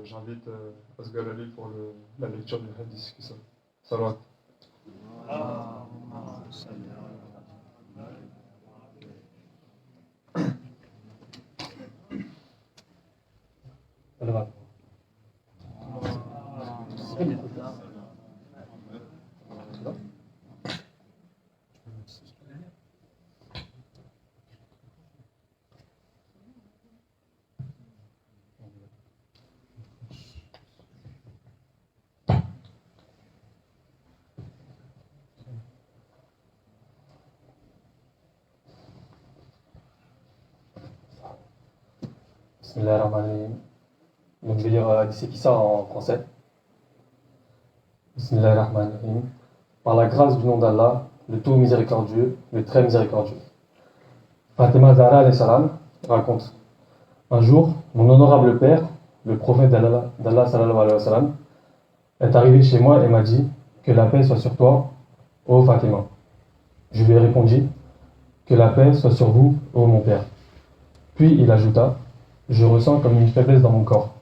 j'invite Asghar Ali pour la lecture du hadith qui sort. Salat. Bismillahirrahmanirrahim. Donc je vais lire d'ici qui sort en français. Bismillahirrahmanirrahim. Par la grâce du nom d'Allah, le tout miséricordieux, le très miséricordieux. Fatima Zahra alayhi salam raconte: un jour, mon honorable père, le prophète d'Allah sallallahu alayhi wa sallam, est arrivé chez moi et m'a dit que la paix soit sur toi, ô Fatima. Je lui ai répondu que la paix soit sur vous, ô mon père. Puis il ajouta: je ressens comme une faiblesse dans mon corps.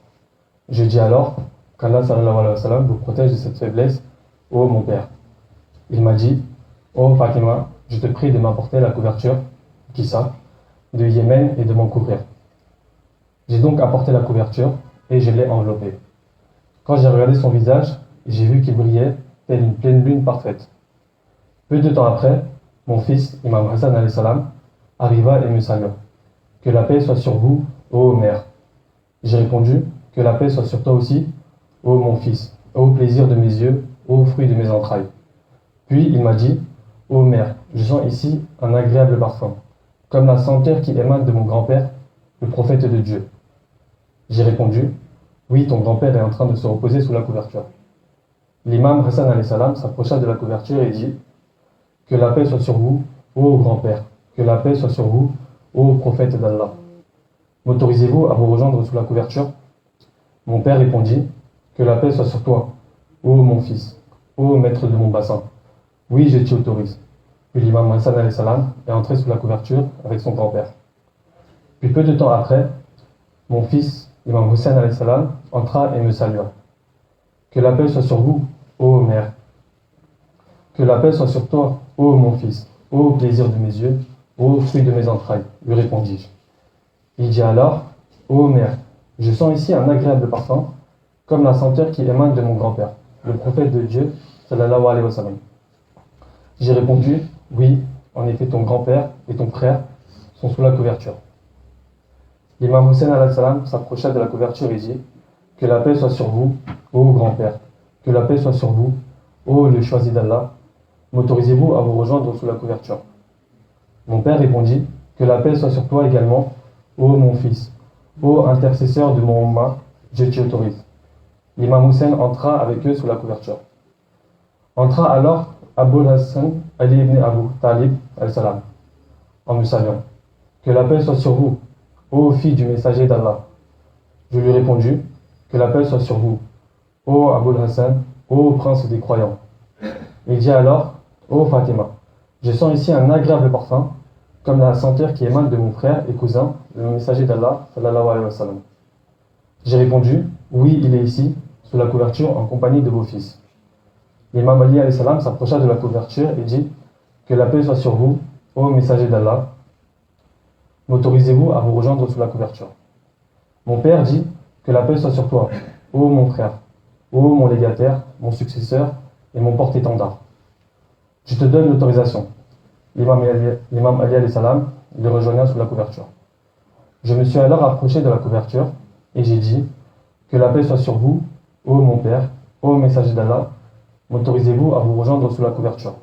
Je dis alors qu'Allah sallallahu alayhi wa sallam vous protège de cette faiblesse, ô mon père. Il m'a dit: ô Fatima, je te prie de m'apporter la couverture, Kissa, de Yémen et de m'en couvrir. J'ai donc apporté la couverture et je l'ai enveloppée. Quand j'ai regardé son visage, j'ai vu qu'il brillait telle une pleine lune parfaite. Peu de temps après, mon fils, Imam Hassan alayhi salam, arriva et me salua. Que la paix soit sur vous, ô mère. J'ai répondu: que la paix soit sur toi aussi, ô mon fils, ô plaisir de mes yeux, ô fruit de mes entrailles. Puis il m'a dit: ô mère, je sens ici un agréable parfum, comme la senteur qui émane de mon grand-père, le prophète de Dieu. J'ai répondu: oui, ton grand-père est en train de se reposer sous la couverture. L'imam Hassan alayhi salam s'approcha de la couverture et dit: que la paix soit sur vous, ô grand-père, que la paix soit sur vous, ô prophète d'Allah. M'autorisez-vous à vous rejoindre sous la couverture? Mon père répondit: que la paix soit sur toi, ô mon fils, ô maître de mon bassin. Oui, je t'y autorise. Puis l'imam Hassan alayhi salam est entré sous la couverture avec son grand-père. Puis peu de temps après, mon fils, l'imam Hussein alayhi salam, entra et me salua. Que la paix soit sur vous, ô mère. Que la paix soit sur toi, ô mon fils, ô plaisir de mes yeux, ô fruit de mes entrailles, lui répondis-je. Il dit alors: ô mère, je sens ici un agréable parfum, comme la senteur qui émane de mon grand-père, le prophète de Dieu, sallallahu alayhi wa sallam. J'ai répondu: oui, en effet, ton grand-père et ton frère sont sous la couverture. L'imam Hussein alayhi salam s'approcha de la couverture et dit: que la paix soit sur vous, ô grand-père, que la paix soit sur vous, ô le choisi d'Allah. M'autorisez-vous à vous rejoindre sous la couverture? Mon père répondit: que la paix soit sur toi également, ô mon fils, ô intercesseur de mon Ummah, je t'y autorise. L'imam Hussein entra avec eux sous la couverture. Entra alors Abul Hassan Ali ibn Abu Talib al-Salam, en me saluant: que la paix soit sur vous, ô fille du messager d'Allah. Je lui répondis: que la paix soit sur vous, ô Abul Hassan, ô prince des croyants. Il dit alors: ô Fatima, je sens ici un agréable parfum, comme la senteur qui émane de mon frère et cousin, le messager d'Allah, sallallahu alayhi wa sallam. J'ai répondu: oui, il est ici, sous la couverture, en compagnie de vos fils. L'imam Ali alayhi salam s'approcha de la couverture et dit: que la paix soit sur vous, ô messager d'Allah. M'autorisez-vous à vous rejoindre sous la couverture? Mon père dit: que la paix soit sur toi, ô mon frère, ô mon légataire, mon successeur et mon porte-étendard. Je te donne l'autorisation. L'imam Ali alayhi salam le rejoigna sous la couverture. Je me suis alors approché de la couverture et j'ai dit: que la paix soit sur vous, ô mon père, ô messager d'Allah. M'autorisez-vous à vous rejoindre sous la couverture?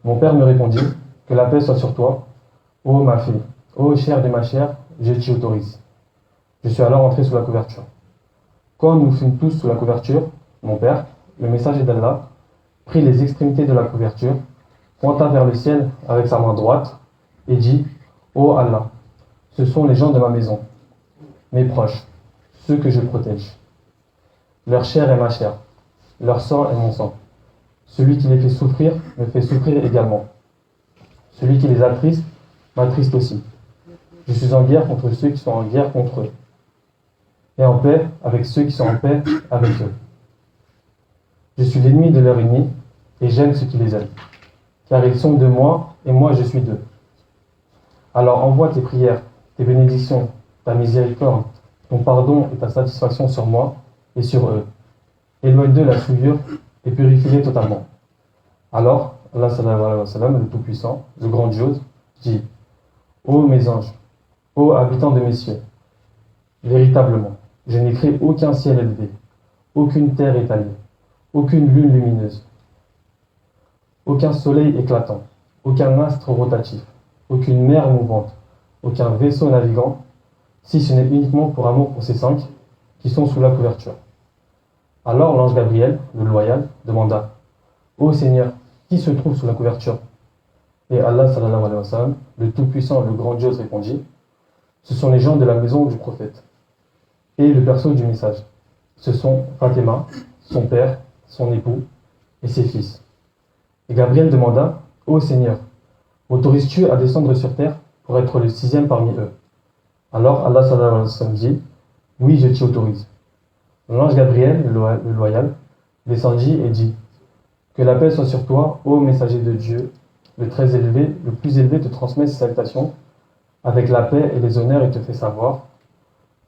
Mon père me répondit: que la paix soit sur toi, ô ma fille, ô chair de ma chair, je t'y autorise. Je suis alors entré sous la couverture. Quand nous fûmes tous sous la couverture, mon père, le messager d'Allah, prit les extrémités de la couverture, pointa vers le ciel avec sa main droite et dit: ô Allah, ce sont les gens de ma maison, mes proches, ceux que je protège. Leur chair est ma chair, leur sang est mon sang. Celui qui les fait souffrir me fait souffrir également. Celui qui les attriste m'attriste aussi. Je suis en guerre contre ceux qui sont en guerre contre eux. et en paix avec ceux qui sont en paix avec eux. Je suis l'ennemi de leur ennemi, et j'aime ceux qui les aiment, car ils sont de moi, et moi je suis d'eux. Alors envoie tes prières, tes bénédictions, ta miséricorde, ton pardon et ta satisfaction sur moi et sur eux. Éloigne d'eux la souillure et purifie-les totalement. Alors, Allah sallallahu alayhi wa sallam, le Tout-Puissant, le Grandiose, dit: Ô mes anges, ô habitants de mes cieux, véritablement, je n'ai créé aucun ciel élevé, aucune terre étalée, aucune lune lumineuse, aucun soleil éclatant, aucun astre rotatif, aucune mer mouvante, aucun vaisseau navigant, si ce n'est uniquement pour amour pour ces cinq qui sont sous la couverture. Alors l'ange Gabriel, le loyal, demanda: Ô Seigneur, qui se trouve sous la couverture? Et Allah sallallahu alayhi wa sallam, le Tout-Puissant, le Grandiose, répondit: Ce sont les gens de la maison du prophète et le berceau du message. Ce sont Fatima, son père, son époux et ses fils. Et Gabriel demanda: Ô Seigneur, autorises-tu à descendre sur terre pour être le sixième parmi eux? Alors Allah sallallahu alayhi wa sallam dit: Oui, je t'y autorise. L'ange Gabriel, le loyal, descendit et dit: Que la paix soit sur toi, ô messager de Dieu, le très élevé, le plus élevé te transmet ses salutations avec la paix et les honneurs et te fait savoir: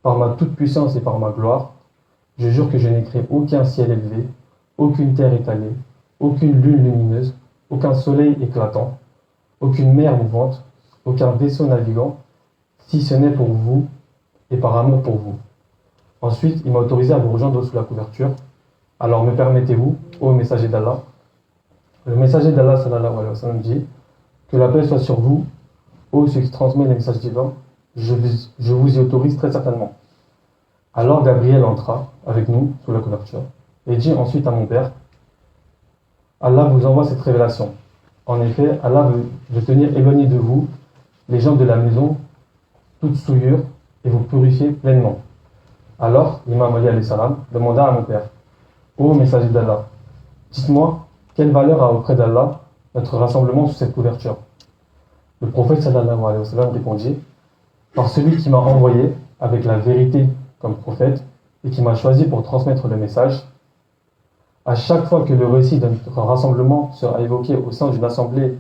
Par ma toute-puissance et par ma gloire, je jure que je n'ai créé aucun ciel élevé, aucune terre étalée, aucune lune lumineuse, aucun soleil éclatant, aucune mer mouvante, aucun vaisseau navigant, si ce n'est pour vous et par amour pour vous. Ensuite, il m'a autorisé à vous rejoindre sous la couverture. Alors me permettez-vous, ô messager d'Allah? Le messager d'Allah sallallahu alayhi wa sallam dit: Que la paix soit sur vous, ô ceux qui transmettent les messages divins, je vous y autorise très certainement. Alors Gabriel entra avec nous sous la couverture et dit ensuite à mon père: Allah vous envoie cette révélation. En effet, Allah veut tenir éloigné de vous les gens de la maison, toute souillure, et vous purifier pleinement. Alors, l'imam Ali alayhi salam demanda à mon père: Ô messager d'Allah, dites-moi, quelle valeur a auprès d'Allah notre rassemblement sous cette couverture? Le prophète sallallahu alayhi wa sallam répondit: Par celui qui m'a envoyé avec la vérité comme prophète et qui m'a choisi pour transmettre le message. À chaque fois que le récit de notre rassemblement sera évoqué au sein d'une assemblée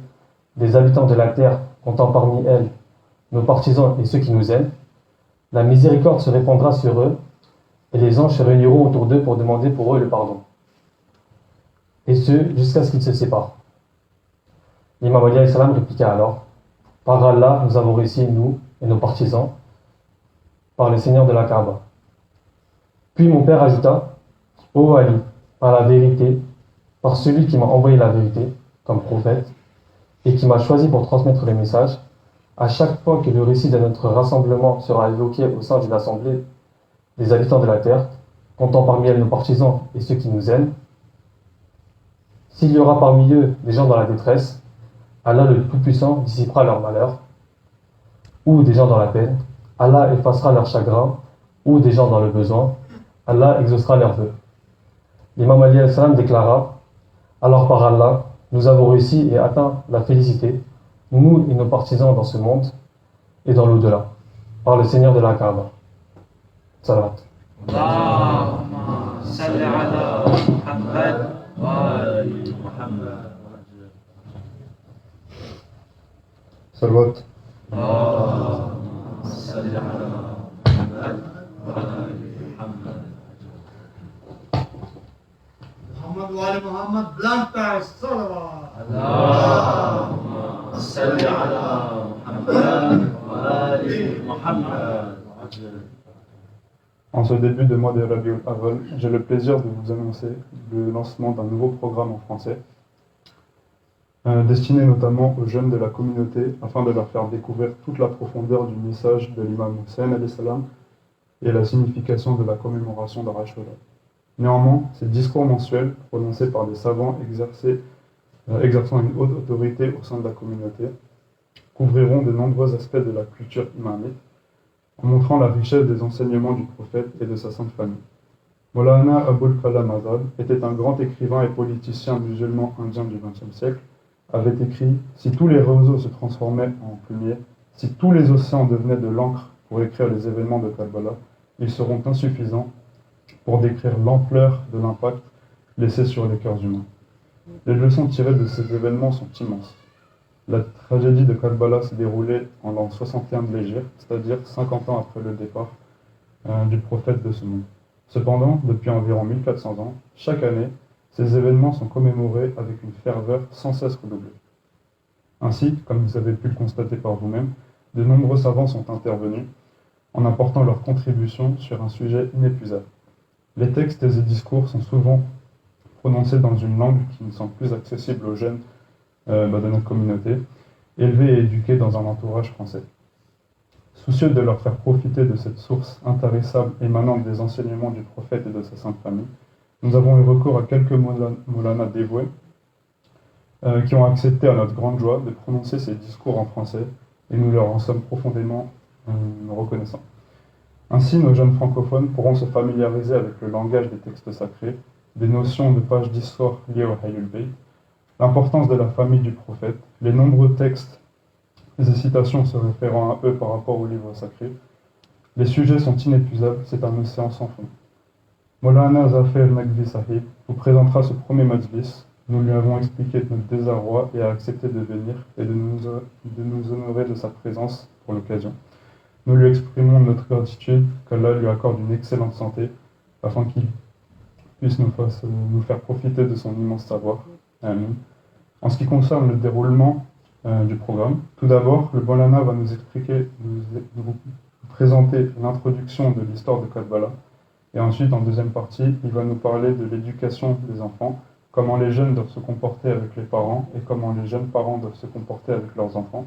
des habitants de la terre, comptant parmi elles nos partisans et ceux qui nous aiment, la miséricorde se répandra sur eux et les anges se réuniront autour d'eux pour demander pour eux le pardon. Et ce, jusqu'à ce qu'ils se séparent. L'imam Ali alayhi salam répliqua alors: Par Allah, nous avons réussi, nous et nos partisans, par le Seigneur de la Kaaba. Puis mon père ajouta: Ô Ali, par la vérité, par celui qui m'a envoyé la vérité, comme prophète, et qui m'a choisi pour transmettre les messages, à chaque fois que le récit de notre rassemblement sera évoqué au sein d'une assemblée des habitants de la terre, comptant parmi elles nos partisans et ceux qui nous aiment, s'il y aura parmi eux des gens dans la détresse, Allah le Tout-Puissant dissipera leur malheur, ou des gens dans la peine, Allah effacera leur chagrin, ou des gens dans le besoin, Allah exaucera leurs vœux. L'imam Ali alayhi salam déclara: Alors par Allah, nous avons réussi et atteint la félicité, nous et nos partisans dans ce monde et dans l'au-delà, par le Seigneur de la Kaaba. Salat. Allahumma salli ala Muhammad wa ali Muhammad. Salawat. Allahumma salli ala Muhammad wa ali Muhammad. Muhammad wa ali Muhammad, blanca salawat. Allahumma salli ala Muhammad wa ali Muhammad. En ce début de mois de Rabiul Awwal, j'ai le plaisir de vous annoncer le lancement d'un nouveau programme en français, destiné notamment aux jeunes de la communauté, afin de leur faire découvrir toute la profondeur du message de l'imam Hussein alayhi salam et la signification de la commémoration d'Arashura. Néanmoins, ces discours mensuels, prononcés par des savants exerçant une haute autorité au sein de la communauté, couvriront de nombreux aspects de la culture imamique, en montrant la richesse des enseignements du prophète et de sa sainte famille. Maulana Abul Kalam Azad était un grand écrivain et politicien musulman indien du XXe siècle, avait écrit: Si tous les roseaux se transformaient en plumier, si tous les océans devenaient de l'encre pour écrire les événements de Karbala, ils seront insuffisants pour décrire l'ampleur de l'impact laissé sur les cœurs humains. Les leçons tirées de ces événements sont immenses. La tragédie de Karbala s'est déroulée en l'an 61 de l'Hégire, c'est-à-dire 50 ans après le départ du prophète de ce monde. Cependant, depuis environ 1400 ans, chaque année, ces événements sont commémorés avec une ferveur sans cesse redoublée. Ainsi, comme vous avez pu le constater par vous-même, de nombreux savants sont intervenus en apportant leur contribution sur un sujet inépuisable. Les textes et discours sont souvent prononcés dans une langue qui ne semble plus accessible aux jeunes de notre communauté, élevés et éduqués dans un entourage français. Soucieux de leur faire profiter de cette source intarissable émanant des enseignements du prophète et de sa sainte famille, nous avons eu recours à quelques Maulana dévoués qui ont accepté à notre grande joie de prononcer ces discours en français et nous leur en sommes profondément reconnaissants. Ainsi, nos jeunes francophones pourront se familiariser avec le langage des textes sacrés, des notions de pages d'histoire liées au Ahlul Bayt, l'importance de la famille du prophète, les nombreux textes et citations se référant à eux par rapport au livre sacré. Les sujets sont inépuisables, c'est un océan sans fond. Maulana Zafir Naqvi Sahib vous présentera ce premier majlis. Nous lui avons expliqué notre désarroi et a accepté de venir et de nous honorer de sa présence pour l'occasion. Nous lui exprimons notre gratitude qu'Allah lui accorde une excellente santé afin qu'il puisse nous faire profiter de son immense savoir. Amin. En ce qui concerne le déroulement du programme, tout d'abord, le Maulana va nous expliquer, nous présenter l'introduction de l'histoire de Karbala. Et ensuite, en deuxième partie, il va nous parler de l'éducation des enfants, comment les jeunes doivent se comporter avec les parents et comment les jeunes parents doivent se comporter avec leurs enfants.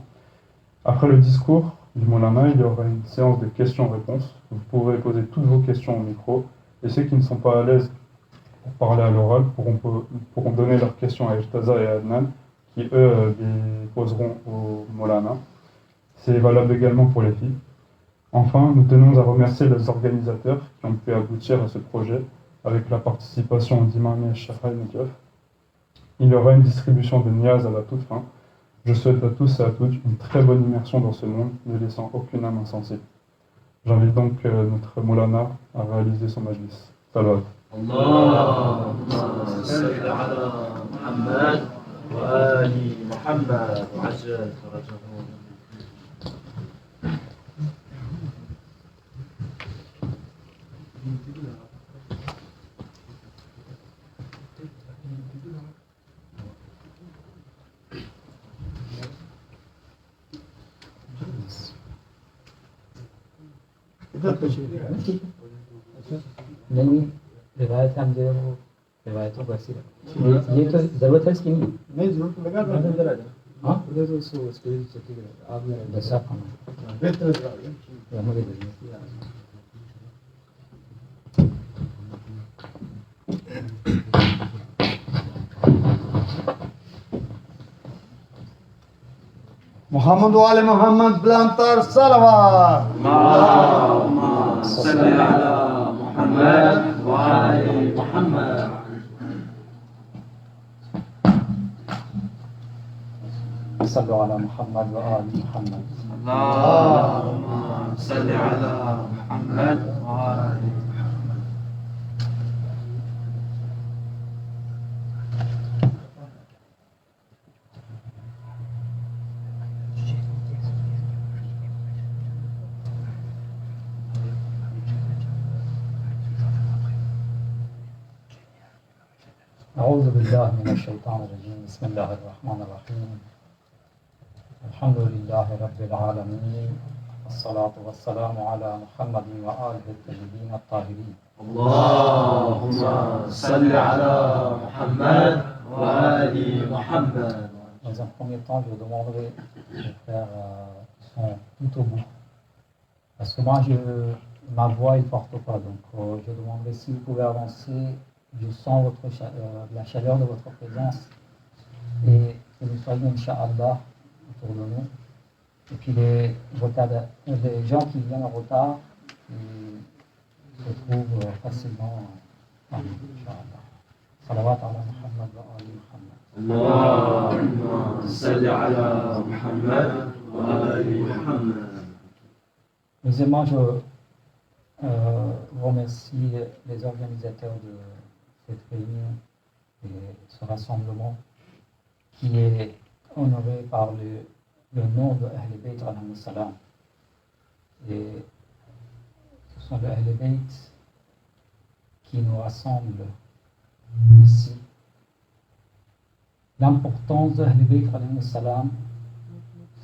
Après le discours du Maulana, il y aura une séance de questions-réponses. Vous pourrez poser toutes vos questions au micro et ceux qui ne sont pas à l'aise pour parler à l'oral pourront donner leurs questions à Ejtaza et à Adnan qui, eux, les poseront au Maulana. C'est valable également pour les filles. Enfin, nous tenons à remercier les organisateurs qui ont pu aboutir à ce projet avec la participation d'Imam Shafai Medjof. Il y aura une distribution de niaz à la toute fin. Je souhaite à tous et à toutes une très bonne immersion dans ce monde, ne laissant aucune âme insensible. J'invite donc notre Maulana à réaliser son majlis. Salawat. اللهم صل على محمد وآل محمد وعجل فرجهم. नहीं रिवायत हम जो है वो रिवायतों को ऐसी रखें ये तो ज़रूरत है इसकी नहीं ज़रूरत लगा हाँ उधर तो स्टेज चलती है आप दशा खाना Muhammad wale Muhammad Blantar Salawat. اللهم صل على محمد وآل محمد. صلوا على محمد وآل محمد. اللهم صل على محمد وآل محمد. أعوذ بالله من الشيطان الرجيم بسم الله الرحمن الرحيم الحمد لله رب العالمين الصلاة والسلام على محمد وآله الطيبين الطاهرين. اللهم صل على محمد وآل محمد. Dans un premier temps, je demanderai aux frères qui sont tout au bout. Parce que moi, ma voix ne porte pas. Donc, je demanderai si vous pouvez avancer. Je sens la chaleur de votre présence et que nous soyons, Inch'Allah, autour de nous. Et puis les gens qui viennent en retard, ils se trouvent facilement parmi nous, Inch'Allah. Salawat ala Muhammad wa ali Muhammad. اللهم صل على محمد وآل محمد. Deuxièmement, remercie les organisateurs de cette réunion et ce rassemblement qui est honoré par le nom de Ahl Bayt alayhi salam. Et ce sont les Ahl Bayt qui nous rassemblent ici. L'importance de Ahl Bayt alayhi salam,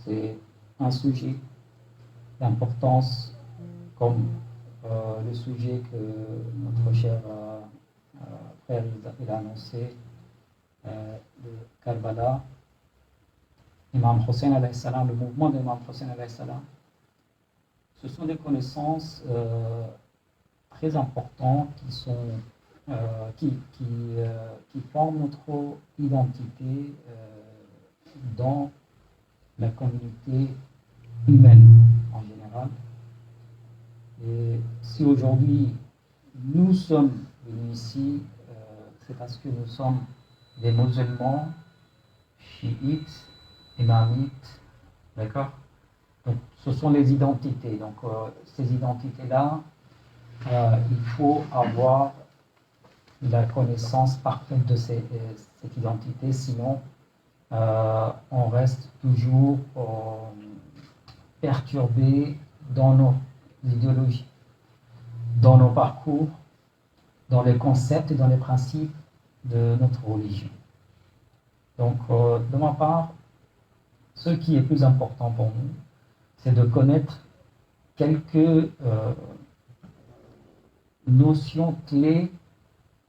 c'est un sujet. L'importance, comme le sujet que notre cher frère il a annoncé, de Karbala, Imam Hussein alayhi salam, le mouvement de Imam Hussein alayhi salam, ce sont des connaissances très importantes qui forment notre identité dans la communauté humaine en général. Et si aujourd'hui nous sommes venus ici, c'est parce que nous sommes des musulmans, chiites, imamites, d'accord? Donc ce sont les identités. Donc ces identités-là, il faut avoir la connaissance parfaite de cette identité, sinon on reste toujours perturbé dans nos idéologies, dans nos parcours, dans les concepts et dans les principes de notre religion. Donc, de ma part, ce qui est plus important pour nous, c'est de connaître quelques notions clés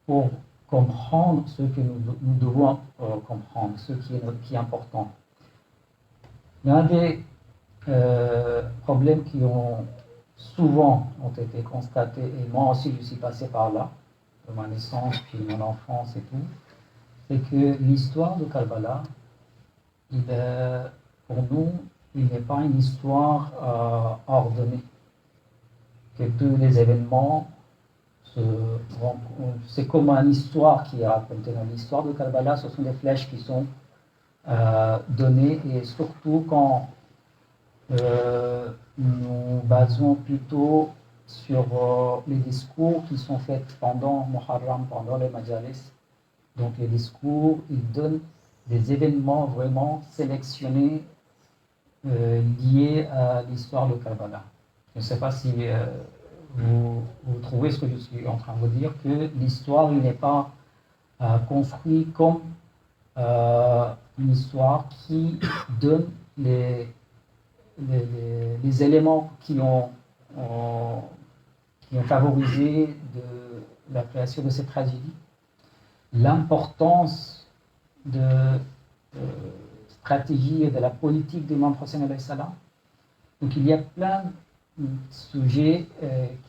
pour comprendre ce que nous devons comprendre, ce qui est important. L'un des problèmes qui souvent ont été constatés, et moi aussi je suis passé par là, de ma naissance, puis mon enfance et tout, c'est que l'histoire de Karbala, pour nous, il n'est pas une histoire ordonnée. Que tous les événements, c'est comme une histoire qui est racontée. Dans l'histoire de Karbala, ce sont des flèches qui sont données, et surtout quand nous basons plutôt sur les discours qui sont faits pendant Muharram, pendant les Majalis. Donc les discours, ils donnent des événements vraiment sélectionnés liés à l'histoire de Karbala. Je ne sais pas si vous trouvez ce que je suis en train de vous dire, que l'histoire n'est pas construite comme une histoire qui donne les éléments qui ont favorisé la création de cette tragédie. L'importance de stratégie et de la politique d'Imam Hussein alayhi salam. Donc il y a plein de sujets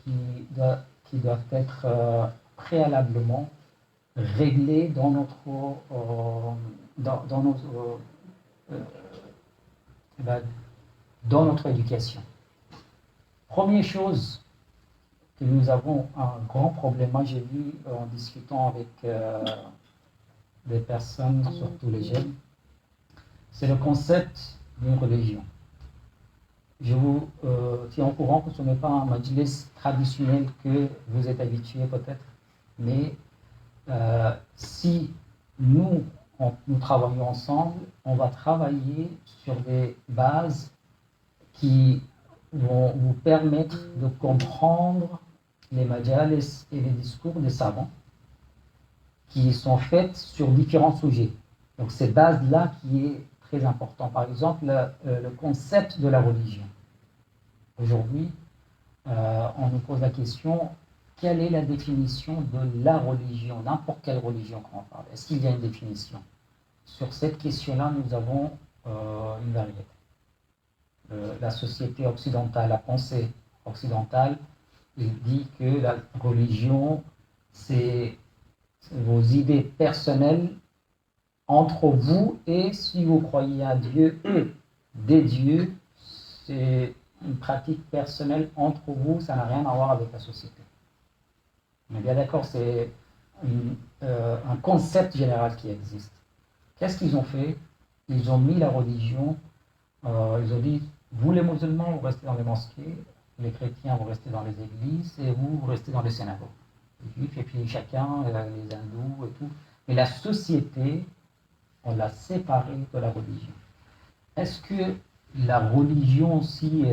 qui doivent être préalablement réglés dans notre éducation. Première chose que nous avons un grand problème, moi j'ai vu en discutant avec des personnes, surtout les jeunes, c'est le concept d'une religion. Je vous tiens au courant que ce n'est pas un majlis traditionnel que vous êtes habitués peut-être, mais si nous travaillons ensemble, on va travailler sur des bases qui vont vous permettre de comprendre les majalis et les discours des savants qui sont faits sur différents sujets. Donc cette base-là qui est très importante. Par exemple, le concept de la religion. Aujourd'hui, on nous pose la question, quelle est la définition de la religion, n'importe quelle religion qu'on parle. Est-ce qu'il y a une définition? Sur cette question-là, nous avons une variété. La société occidentale, la pensée occidentale, il dit que la religion, c'est vos idées personnelles entre vous, et si vous croyez à Dieu, des dieux, c'est une pratique personnelle entre vous, ça n'a rien à voir avec la société. On est bien d'accord, c'est un concept général qui existe. Qu'est-ce qu'ils ont fait? Ils ont mis la religion, ils ont dit, vous les musulmans, vous restez dans les mosquées, les chrétiens vont rester dans les églises et vous restez dans les synagogues. Les juifs et puis chacun, les hindous et tout. Mais la société, on l'a séparée de la religion. Est-ce que la religion aussi,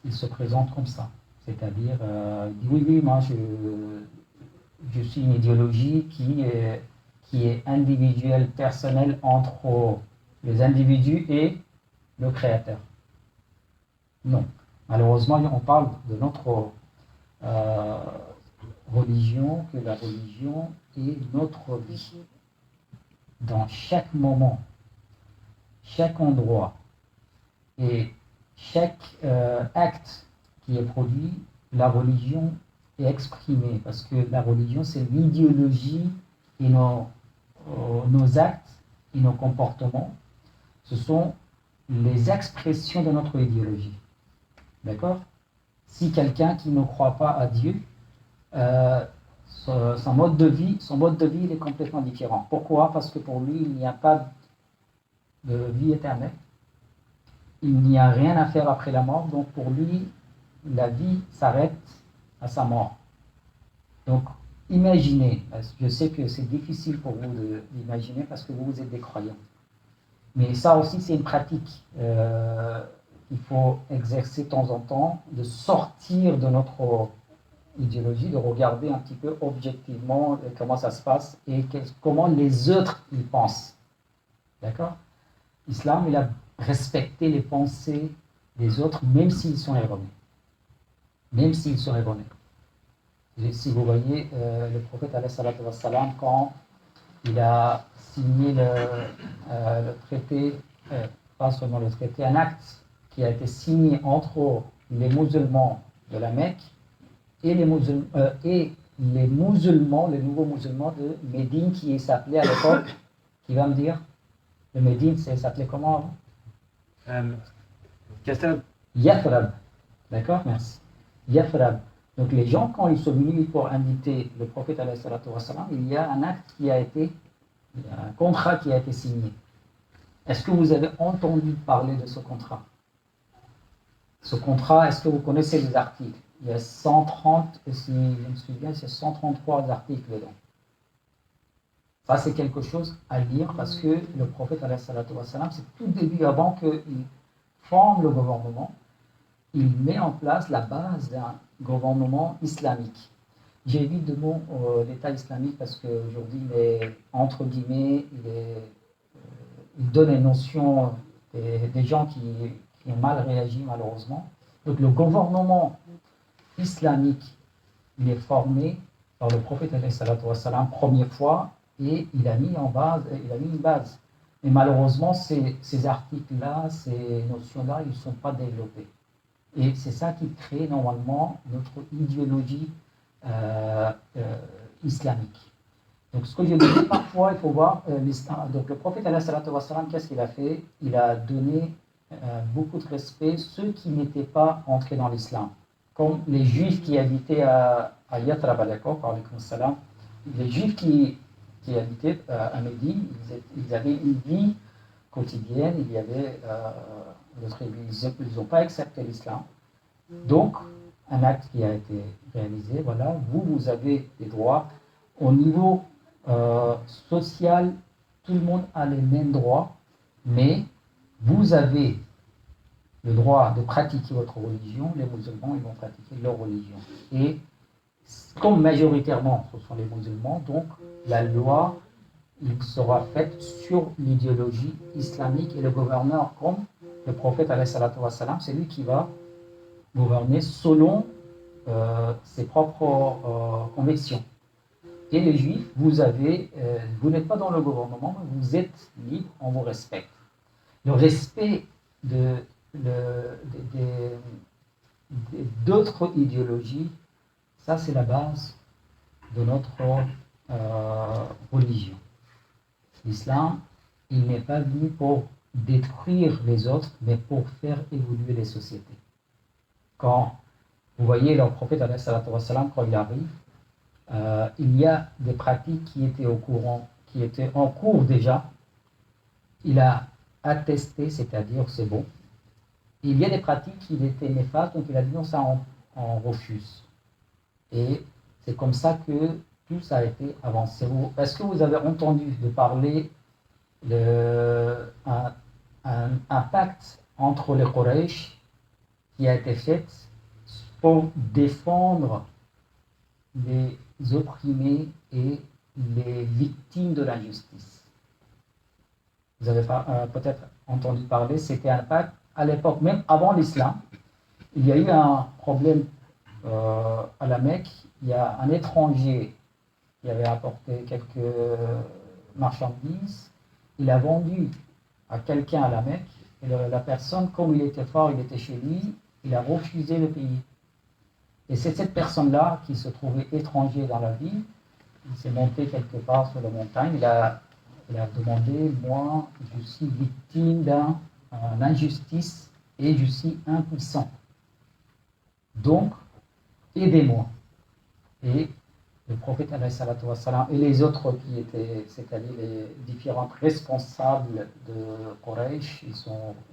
il se présente comme ça? C'est-à-dire, il dit oui, moi je suis une idéologie qui est individuelle, personnelle entre les individus et le Créateur. Non. Malheureusement, on parle de notre religion, que la religion est notre vie. Dans chaque moment, chaque endroit et chaque acte qui est produit, la religion est exprimée. Parce que la religion, c'est l'idéologie et nos actes et nos comportements. Ce sont les expressions de notre idéologie. D'accord? Si quelqu'un qui ne croit pas à Dieu, son mode de vie, il est complètement différent. Pourquoi? Parce que pour lui, il n'y a pas de vie éternelle. Il n'y a rien à faire après la mort. Donc pour lui, la vie s'arrête à sa mort. Donc imaginez, je sais que c'est difficile pour vous d'imaginer parce que vous êtes des croyants. Mais ça aussi, c'est une pratique. Il faut exercer de temps en temps, de sortir de notre idéologie, de regarder un petit peu objectivement comment ça se passe et comment les autres y pensent. D'accord? L'islam, il a respecté les pensées des autres, même s'ils sont erronés. Même s'ils sont erronés. Et si vous voyez, le prophète, alayhi salatu wassalam, quand il a signé le traité, pas seulement le traité, un acte qui a été signé entre les musulmans de la Mecque et les nouveaux musulmans de Médine, qui s'appelait à l'époque, qui va me dire, le Médine, ça s'appelait comment? Yathrib. D'accord, merci. Yathrib. Donc les gens, quand ils sont venus pour inviter le prophète, alayhi salatu wassalam, il y a un acte qui a été, un contrat qui a été signé. Est-ce que vous avez entendu parler de ce contrat? Ce contrat, est-ce que vous connaissez les articles? Il y a 130, si je me souviens, c'est 133 articles dedans. Ça, c'est quelque chose à lire parce que le prophète, alayhi salatu wassalam, c'est tout début, avant qu'il forme le gouvernement, il met en place la base d'un gouvernement islamique. J'évite de mot l'État islamique parce qu'aujourd'hui, entre guillemets, il donne une notion des gens qui ont mal réagi malheureusement. Donc le gouvernement islamique, il est formé par le prophète alayhi salatu wassalam première fois et il a mis une base. Mais malheureusement, ces articles-là, ces notions-là, ils ne sont pas développés. Et c'est ça qui crée normalement notre idéologie islamique. Donc ce que je dis, parfois, il faut voir l'islam. Donc le prophète alayhi salatu wassalam, qu'est-ce qu'il a fait? Il a donné beaucoup de respect à ceux qui n'étaient pas entrés dans l'islam. Comme les juifs qui habitaient à Yathrib, les juifs qui habitaient à Médine, ils avaient une vie quotidienne, il y avait ils n'ont pas accepté l'islam. Donc, un acte qui a été réalisé, voilà, vous avez des droits. Au niveau social, tout le monde a les mêmes droits, mais vous avez le droit de pratiquer votre religion, les musulmans, ils vont pratiquer leur religion. Et comme majoritairement ce sont les musulmans, donc la loi il sera faite sur l'idéologie islamique et le gouverneur, comme le prophète alayhi salatu wassalam, c'est lui qui va gouverner selon ses propres convictions. Et les juifs, vous n'êtes pas dans le gouvernement, mais vous êtes libre, on vous respecte. Le respect d'autres idéologies, ça c'est la base de notre religion. L'islam, il n'est pas venu pour détruire les autres, mais pour faire évoluer les sociétés. Quand vous voyez le prophète alayhi salatu wassalam, quand il arrive, il y a des pratiques qui étaient en cours déjà. Il a attesté, c'est-à-dire c'est bon. Il y a des pratiques qui étaient néfastes, donc il a dit non, ça on refuse. Et c'est comme ça que tout ça a été avancé. Est-ce que vous avez entendu de parler d'un pacte entre les Quraysh qui a été fait pour défendre les opprimés et les victimes de l'injustice? Vous avez peut-être entendu parler, c'était un pacte à l'époque, même avant l'islam. Il y a eu un problème à la Mecque. Il y a un étranger qui avait apporté quelques marchandises. Il a vendu à quelqu'un à la Mecque. Et la personne, comme il était fort, il était chez lui, il a refusé de payer. Et c'est cette personne-là qui se trouvait étranger dans la ville. Il s'est monté quelque part sur la montagne. Il a demandé, moi, je suis victime d'une injustice et je suis impuissant. Donc, aidez-moi. Et le prophète et les autres qui étaient, c'est-à-dire les différents responsables de Quraysh,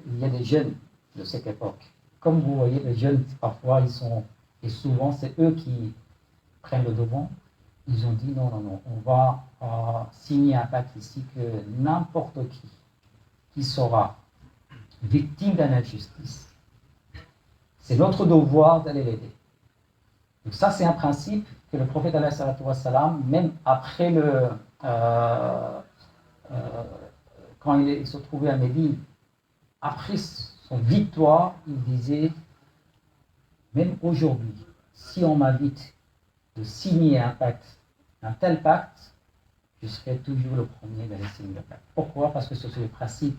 il y a des jeunes de cette époque. Comme vous voyez, les jeunes, parfois, et souvent, c'est eux qui prennent le devant. Ils ont dit non, on va signer un pacte ici que n'importe qui sera victime d'une injustice, c'est notre devoir d'aller l'aider. Donc ça, c'est un principe que le prophète, même après quand il se trouvait à Médine, après son victoire, il disait, même aujourd'hui, si on m'invite de signer un tel pacte, je serai toujours le premier d'aller signer le pacte. Pourquoi? Parce que c'est le principe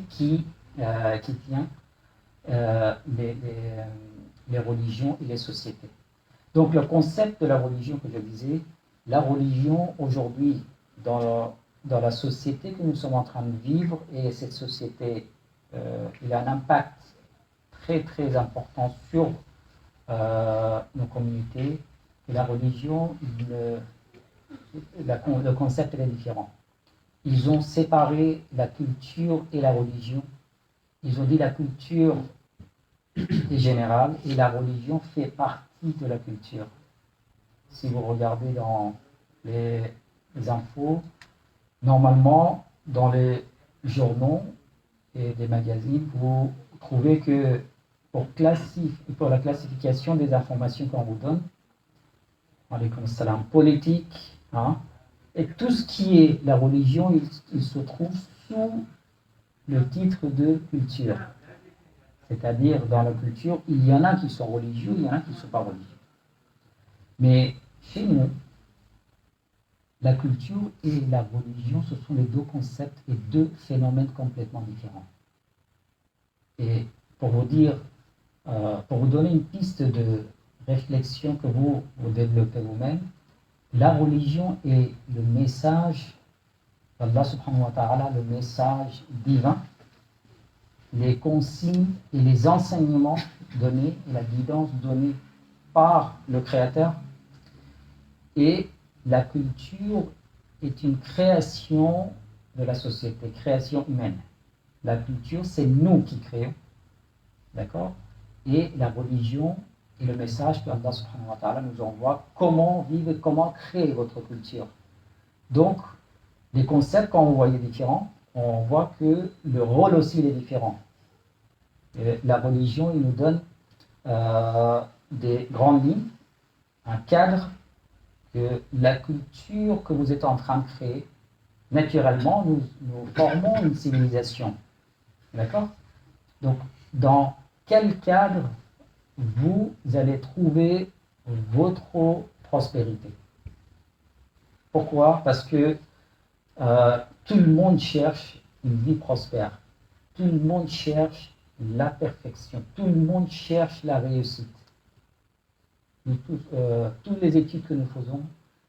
qui tient les religions et les sociétés. Donc le concept de la religion que je disais, la religion aujourd'hui dans la société que nous sommes en train de vivre, et cette société, il a un impact très très important sur nos communautés. Et la religion, le concept est différent. Ils ont séparé la culture et la religion. Ils ont dit la culture est générale et la religion fait partie de la culture. Si vous regardez dans les infos, normalement, dans les journaux et des magazines, vous trouvez que pour la classification des informations qu'on vous donne, alaykoum salam, politique, et tout ce qui est la religion, il se trouve sous le titre de culture. C'est-à-dire, dans la culture, il y en a qui sont religieux, il y en a qui ne sont pas religieux. Mais chez nous, la culture et la religion, ce sont les deux concepts et deux phénomènes complètement différents. Et pour vous donner une piste de réflexion que vous développez vous-même, la religion est le message d'Allah subhanahu wa ta'ala, le message divin, les consignes et les enseignements donnés et la guidance donnée par le Créateur. Et la culture est une création de la société, création humaine. La culture, c'est nous qui créons, d'accord? Et la religion est le message que Allah subhanahu wa ta'ala nous envoie, comment vivre, comment créer votre culture. Donc, les concepts, quand on voit les différents, on voit que le rôle aussi est différent. Et la religion, il nous donne des grandes lignes, un cadre, que la culture que vous êtes en train de créer, naturellement, nous formons une civilisation. D'accord? Donc, dans quel cadre vous allez trouver votre prospérité? Pourquoi? Parce que tout le monde cherche une vie prospère. Tout le monde cherche la perfection. Tout le monde cherche la réussite. Toutes les études que nous faisons,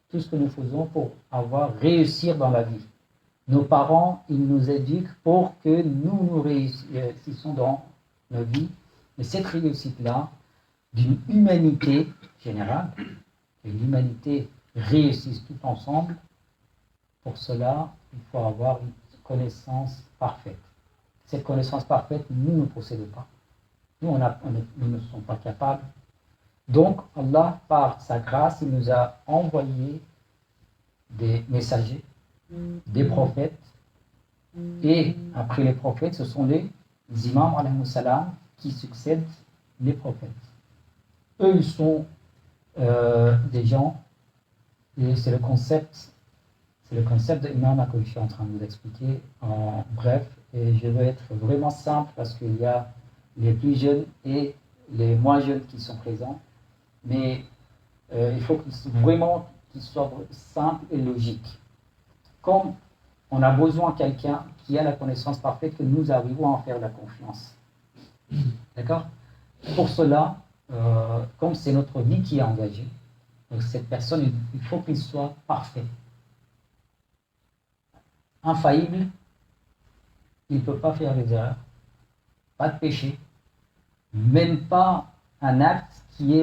tout ce que nous faisons pour réussir dans la vie. Nos parents, ils nous éduquent pour que nous réussissions dans nos vies. Mais cette réussite-là, d'une humanité générale, que l'humanité réussisse tout ensemble, pour cela, il faut avoir une connaissance parfaite. Cette connaissance parfaite, nous ne possédons pas. Nous, nous ne sommes pas capables. Donc, Allah, par sa grâce, il nous a envoyé des messagers, des prophètes, et après les prophètes, ce sont les imams alayhi salam qui succèdent les prophètes. Eux, ils sont des gens, et c'est le concept de imam que je suis en train de vous expliquer en bref, et je vais être vraiment simple parce qu'il y a les plus jeunes et les moins jeunes qui sont présents, mais il faut qu'ils soient simples et logiques. Comme on a besoin de quelqu'un qui a la connaissance parfaite, que nous arrivons à en faire la confiance. D'accord? Pour cela, comme c'est notre vie qui est engagée, donc cette personne, il faut qu'il soit parfait. Infaillible, il ne peut pas faire des erreurs, pas de péché, même pas un acte qui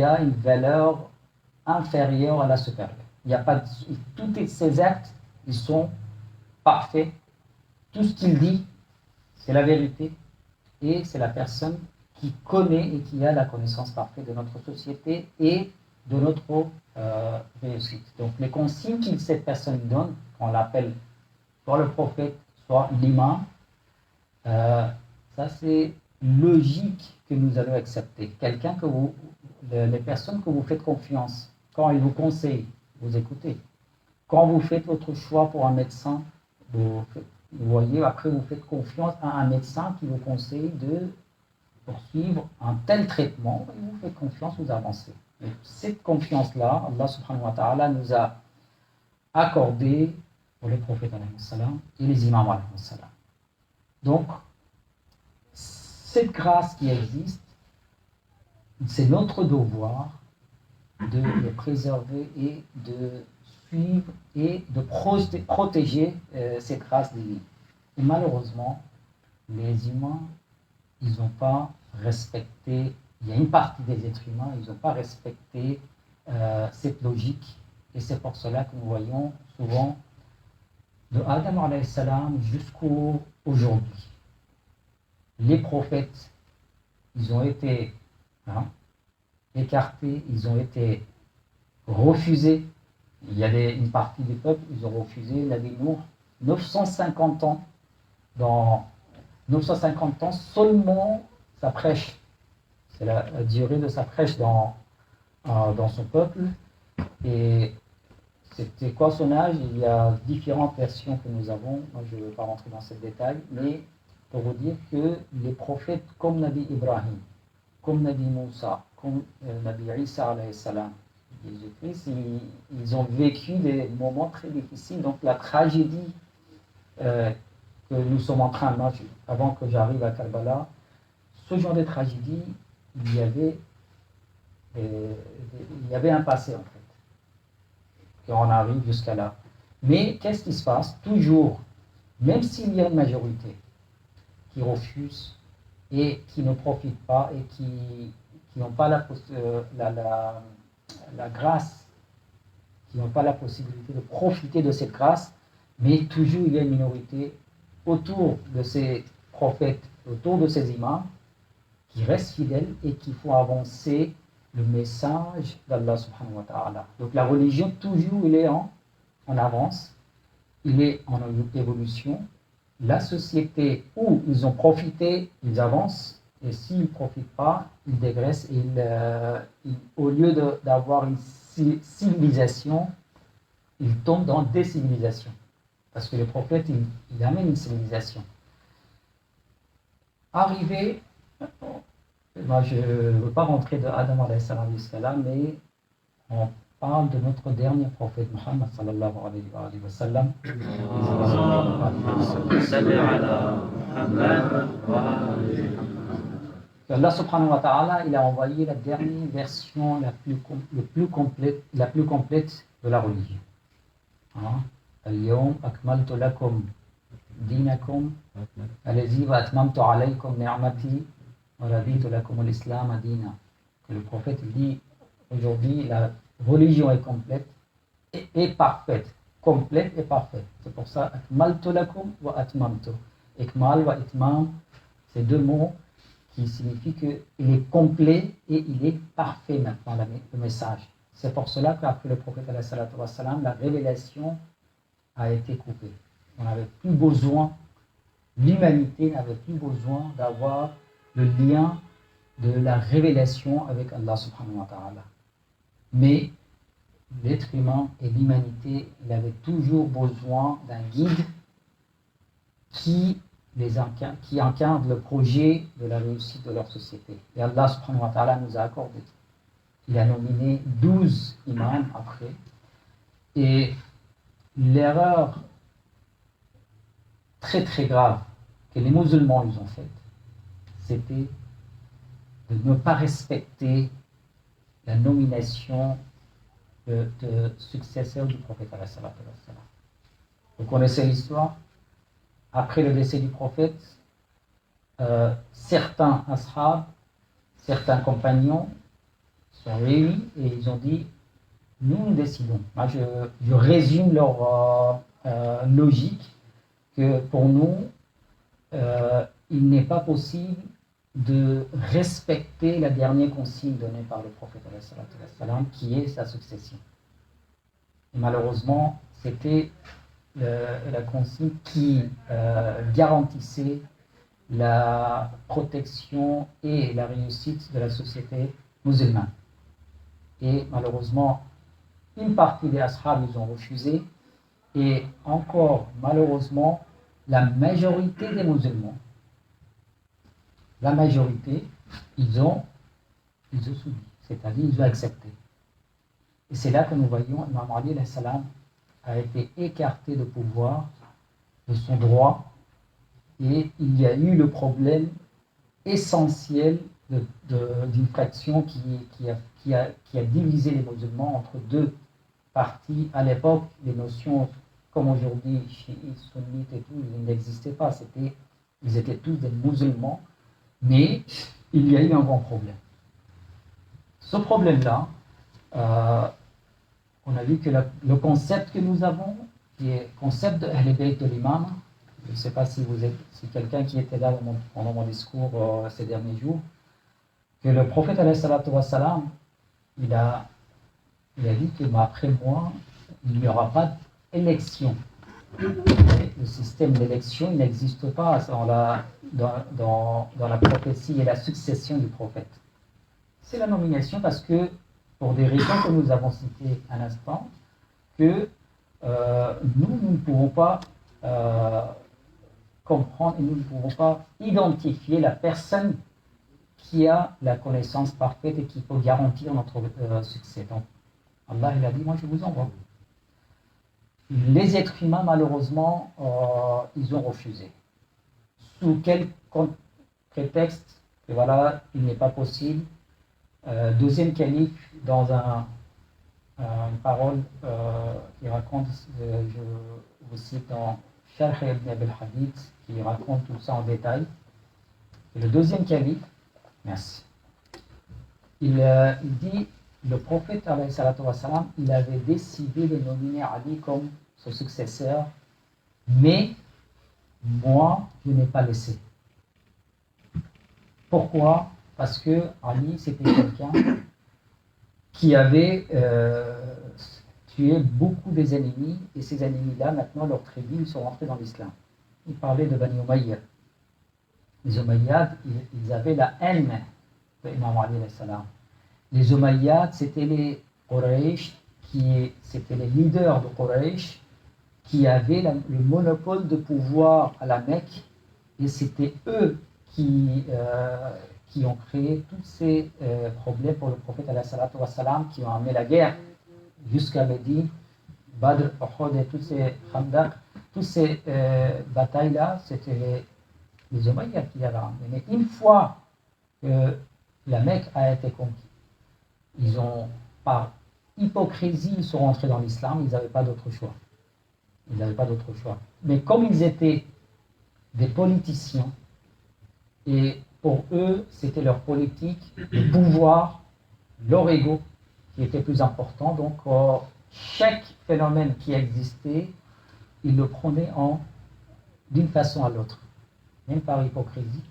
a une valeur inférieure à la supérieure. Il n'y a pas tous ces actes, ils sont parfaits. Tout ce qu'il dit, c'est la vérité, et c'est la personne qui connaît et qui a la connaissance parfaite de notre société et de notre réussite. Donc les consignes que cette personne donne, on l'appelle soit le prophète, soit l'imam, ça c'est logique que nous allons accepter. Quelqu'un les personnes que vous faites confiance, quand ils vous conseillent, vous écoutez. Quand vous faites votre choix pour un médecin, vous voyez, après vous faites confiance à un médecin qui vous conseille de poursuivre un tel traitement, et vous faites confiance, vous avancez. Et cette confiance-là, Allah subhanahu wa ta'ala nous a accordé pour les prophètes et les imams. Donc, cette grâce qui existe, c'est notre devoir de le préserver et de suivre et de protéger cette grâce divine. Et malheureusement, les humains, ils n'ont pas respecté, il y a une partie des êtres humains, ils n'ont pas respecté cette logique, et c'est pour cela que nous voyons souvent de Adam alayhi salam jusqu'au aujourd'hui. Les prophètes, ils ont été écartés, ils ont été refusés. Il y a une partie des peuples, ils ont refusé la vie Nour. 950 ans, dans 950 ans, seulement sa prêche. C'est la durée de sa prêche dans son peuple. Et c'était quoi son âge? Il y a différentes versions que nous avons. Moi, je ne vais pas rentrer dans ces détails, mais pour vous dire que les prophètes comme Nabi Ibrahim, comme Nabi Moussa, comme Nabi Isa alayhi salam, Jésus-Christ, ils ont vécu des moments très difficiles. Donc la tragédie que nous sommes en train, moi, avant que j'arrive à Karbala, ce genre de tragédie, il y avait un passé en fait, qu'on arrive jusqu'à là. Mais qu'est-ce qui se passe? Toujours, même s'il y a une majorité qui refuse et qui ne profite pas et qui n'ont pas la grâce, qui n'ont pas la possibilité de profiter de cette grâce, mais toujours il y a une minorité autour de ces prophètes, autour de ces imams, qui restent fidèles et qui font avancer le message d'Allah subhanahu wa ta'ala. Donc la religion, toujours, il est en avance, il est en évolution. La société où ils ont profité, ils avancent, et s'ils ne profitent pas, ils dégraissent. Au lieu d'avoir une civilisation, ils tombent dans des civilisations. Parce que les prophètes, ils amènent une civilisation. Arrivé, moi je ne veux pas rentrer de Adam alayhi salam jusqu'à là, mais on parle de notre dernier prophète, Muhammad sallallahu alayhi wa sallam. Allah subhanahu wa ta'ala, il a envoyé la dernière version la plus complète de la religion. Al-yawm akmaltu lakum dinakum allazi wa atmamtu alaykum ni'mati wa raditu lakum al-islam dina. Que le prophète dit aujourd'hui la religion est complète et parfaite. Complète et parfaite. C'est pour ça akmaltu lakum wa atmamtu. Ikmal wa itmam, C'est deux mots qui signifient qu'il est complet et il est parfait maintenant, le message. C'est pour cela qu'après le prophète, la révélation a été coupée. On n'avait plus besoin, l'humanité n'avait plus besoin d'avoir le lien de la révélation avec Allah subhanahu wa ta'ala. Mais l'être humain et l'humanité, il avait toujours besoin d'un guide qui incarne le projet de la réussite de leur société. Et Allah subhanahu wa ta'ala nous a accordé. Il a nominé 12 imams après. Et l'erreur très très grave que les musulmans ils ont faite, c'était de ne pas respecter la nomination de successeur du prophète. Vous connaissez l'histoire. Après le décès du prophète, certains ashab, certains compagnons sont réunis et ils ont dit nous décidons. Moi, je résume leur logique que pour nous, il n'est pas possible de respecter la dernière consigne donnée par le prophète qui est sa succession. Et malheureusement, c'était la consigne qui garantissait la protection et la réussite de la société musulmane. Et malheureusement, une partie des ashab, ils ont refusé. Et encore, malheureusement, la majorité des musulmans, ils ont subi, c'est-à-dire ils ont accepté. Et c'est là que nous voyons Imam Ali salam a été écarté de pouvoir, de son droit, et il y a eu le problème essentiel d'une fraction qui a divisé les musulmans entre deux parties. À l'époque, les notions comme aujourd'hui, chiites, sunnites et tout, ils n'existaient pas. Ils étaient tous des musulmans, mais il y a eu un grand problème. Ce problème-là, on a vu que le concept que nous avons, qui est le concept de Ahl Bayt de l'imam, je ne sais pas si quelqu'un qui était là pendant mon discours ces derniers jours, que le prophète alayhi salatu wa salam, il a dit que après moi, il n'y aura pas d'élection. Le système d'élection, il n'existe pas dans la prophétie et la succession du prophète. C'est la nomination parce que, pour des raisons que nous avons citées à l'instant, que nous ne pouvons pas comprendre et nous ne pouvons pas identifier la personne qui a la connaissance parfaite et qui peut garantir notre succès. Donc, Allah il a dit, moi je vous envoie. Les êtres humains, malheureusement, ils ont refusé. Sous quel prétexte? Et voilà, il n'est pas possible. Deuxième calife, dans une parole qui raconte, je vous cite dans Sharh ibn Abi al-Hadith, qui raconte tout ça en détail. Et le deuxième calife, merci, il dit, le prophète, alayhi salatu wa salam, il avait décidé de nominer Ali comme son successeur, mais moi, je n'ai pas laissé. Pourquoi? Parce que Ali, c'était quelqu'un qui avait tué beaucoup des ennemis, et ces ennemis-là, maintenant, leurs tribus, ils sont rentrés dans l'islam. Il parlait de Bani Umayyad. Les Umayyads, ils avaient la haine de Imam Ali alayhi salam. Les Umayyads, c'était les Quraysh, c'était les leaders de Quraysh qui avaient le monopole de pouvoir à la Mecque, et c'était eux qui ont créé tous ces problèmes pour le prophète alayhi salatu wa salam, qui ont amené la guerre jusqu'à Médine, Badr, Uhud et tous ces Khandaq, toutes ces batailles-là, c'était les Umayyads qui avaient amené. Mais une fois que la Mecque a été conquise, ils ont, par hypocrisie, ils sont rentrés dans l'islam, ils n'avaient pas d'autre choix. Mais comme ils étaient des politiciens, et pour eux, c'était leur politique, le pouvoir, leur ego qui était plus important. Donc, chaque phénomène qui existait, ils le prenaient d'une façon à l'autre, même par hypocrisie.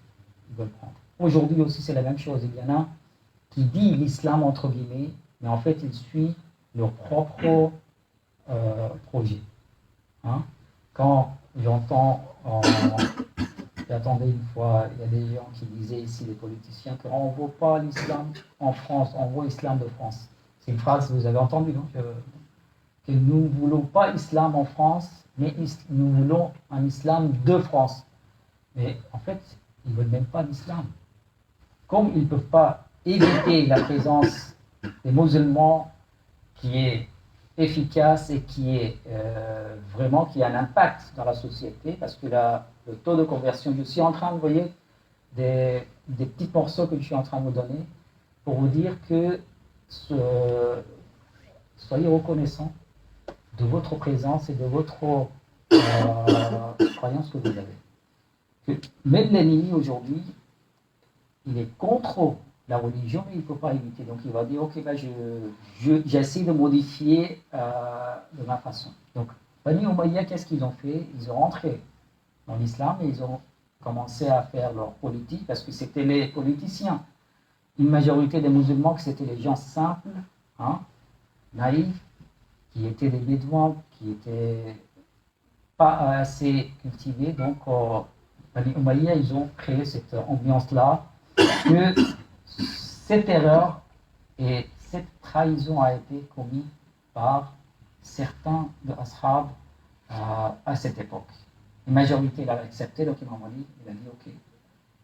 veulent prendre. Aujourd'hui aussi, c'est la même chose. Il y en a qui dit l'islam, entre guillemets, mais en fait, il suit leur propre projet. Hein? Quand j'entends, j'attendais une fois, il y a des gens qui disaient ici, les politiciens, qu'on ne veut pas l'islam en France, on veut l'islam de France. C'est une phrase que vous avez entendue, non? Que nous ne voulons pas l'islam en France, mais nous voulons un islam de France. Mais en fait, ils ne veulent même pas l'islam. Comme ils ne peuvent pas éviter la présence des musulmans qui est efficace et qui est vraiment qui a un impact dans la société, parce que le taux de conversion, je suis en train de, vous voyez, des petits morceaux que je suis en train de vous donner pour vous dire que soyez reconnaissants de votre présence et de votre croyance que vous avez. Que même l'ennemi aujourd'hui, il est contre la religion, mais il ne peut pas éviter. Donc il va dire, ok, ben j'essaie de modifier de ma façon. Donc, Bani Umayya, qu'est-ce qu'ils ont fait? Ils ont rentré dans l'islam et ils ont commencé à faire leur politique, parce que c'était les politiciens. Une majorité des musulmans, que c'était les gens simples, hein, naïfs, qui étaient des bédouins, qui n'étaient pas assez cultivés. Donc, Bani Umayya, ils ont créé cette ambiance-là, que cette erreur et cette trahison a été commise par certains de Ashab à cette époque. La majorité l'a accepté, donc Imam Ali, il a dit ok,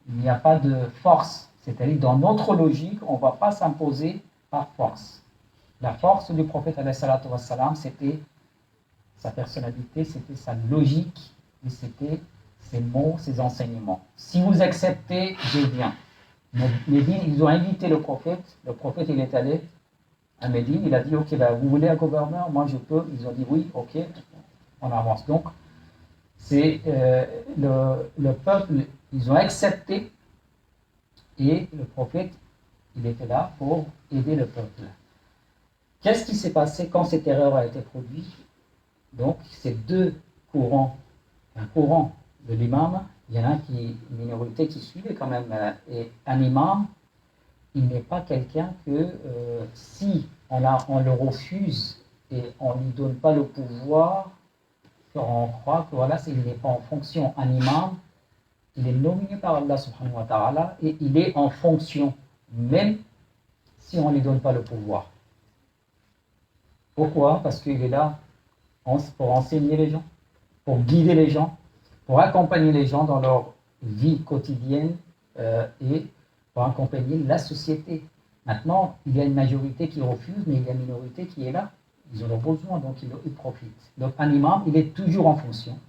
il n'y a pas de force, c'est-à-dire dans notre logique, on ne va pas s'imposer par force. La force du prophète, c'était sa personnalité, c'était sa logique, et c'était ses mots, ses enseignements. Si vous acceptez, je viens. Médine, ils ont invité le prophète il est allé à Médine, il a dit ok, ben, vous voulez un gouverneur, moi je peux. Ils ont dit oui, ok, on avance. Donc c'est le peuple, ils ont accepté, et le prophète, il était là pour aider le peuple. Qu'est-ce qui s'est passé quand cette erreur a été produite? Donc ces deux courants, un courant de l'imam, il y en a une minorité qui suivait quand même, et un imam, il n'est pas quelqu'un que si on le refuse et on ne lui donne pas le pouvoir, on croit que voilà, il n'est pas en fonction. Un imam, il est nominé par Allah subhanahu wa ta'ala et il est en fonction, même si on ne lui donne pas le pouvoir. Pourquoi? Parce qu'il est là pour enseigner les gens, pour guider les gens, pour accompagner les gens dans leur vie quotidienne et pour accompagner la société. Maintenant, il y a une majorité qui refuse, mais il y a une minorité qui est là. Ils en ont besoin, donc ils profitent. Donc un imam, il est toujours en fonction,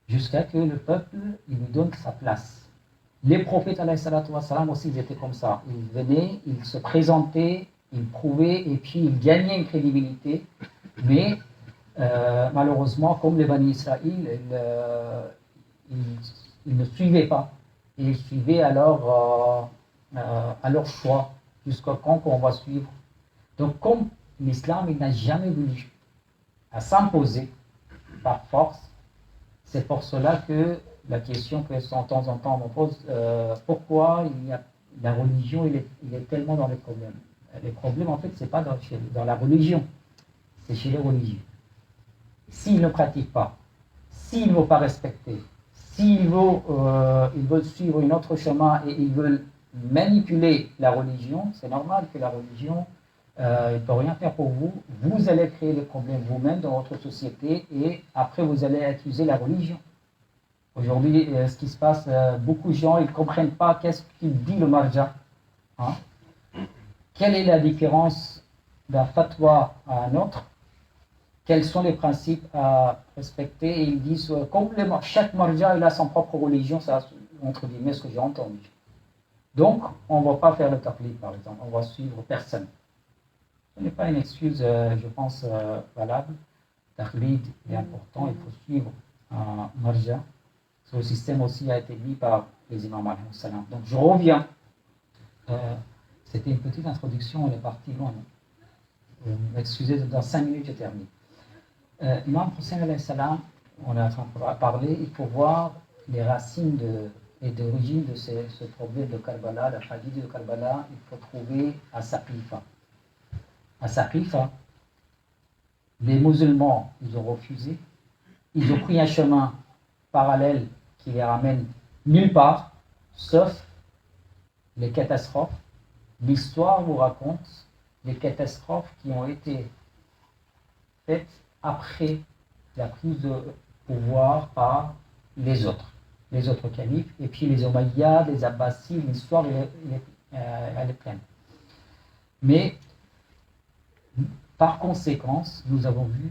jusqu'à que le peuple, il lui donne sa place. Les prophètes, alayhi salatu wa salam, aussi, ils étaient comme ça. Ils venaient, ils se présentaient, ils prouvaient, et puis ils gagnaient une crédibilité. Mais malheureusement, comme les Bani Israël, ils ne suivaient pas. Et ils suivaient à leur choix, jusqu'à quand on va suivre. Donc comme l'islam, il n'a jamais voulu à s'imposer par force, c'est pour cela que la question que de temps en temps on me pose, pourquoi la religion, il est tellement dans les problèmes. Les problèmes, en fait, ce n'est pas dans la religion, c'est chez les religieux. S'ils ne pratiquent pas, s'ils ne vont pas respecter, s'ils veulent suivre un autre chemin et ils veulent manipuler la religion, c'est normal que la religion ne peut rien faire pour vous. Vous allez créer des problèmes vous-même dans votre société et après vous allez accuser la religion. Aujourd'hui, ce qui se passe, beaucoup de gens ils ne comprennent pas qu'est-ce qu'il dit le marja. Hein? Quelle est la différence d'un fatwa à un autre? Quels sont les principes à respecter? Et ils disent, comme chaque marja il a son propre religion, ça entre guillemets ce que j'ai entendu. Donc, on ne va pas faire le taqlid par exemple, on va suivre personne. Ce n'est pas une excuse, je pense, valable. Taqlid est important, il faut suivre un marja. Ce système aussi a été mis par les imams alayhi salam. Donc, je reviens. C'était une petite introduction, on est parti loin. Excusez, dans 5 minutes, je termine. Imam Hussein alayhi salam, on est en train de parler, il faut voir les racines de et d'origine de ce problème de Karbala, la tragédie de Karbala, il faut trouver à Saqifa. À Saqifa, les musulmans, ils ont refusé. Ils ont pris un chemin parallèle qui les ramène nulle part, sauf les catastrophes. L'histoire vous raconte les catastrophes qui ont été faites après la prise de pouvoir par les autres califes, et puis les Omeyyades, les Abbassides, l'histoire elle est pleine. Mais par conséquence, nous avons vu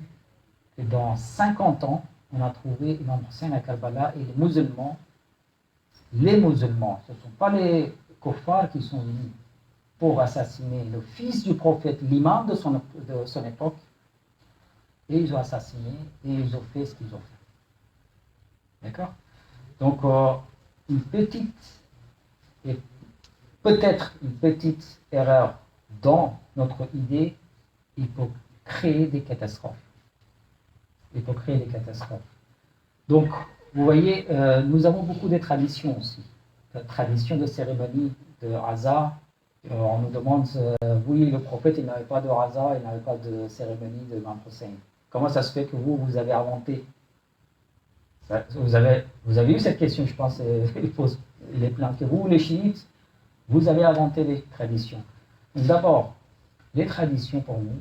que dans 50 ans, on a trouvé Imam Hussein à Karbala, et les musulmans, ce ne sont pas les kuffars qui sont venus pour assassiner le fils du prophète, l'imam de son époque, et ils ont assassiné, et ils ont fait ce qu'ils ont fait. D'accord? Donc, une petite, et peut-être une petite erreur dans notre idée, il faut créer des catastrophes. Donc, vous voyez, nous avons beaucoup de traditions aussi. La tradition de cérémonie de Raza. On nous demande, oui, le prophète, il n'avait pas de Raza, il n'avait pas de cérémonie de Imam Hussein. Comment ça se fait que vous avez inventé? Vous avez eu cette question, je pense, il est plein. Que vous, les chiites, vous avez inventé les traditions. D'abord, les traditions pour nous,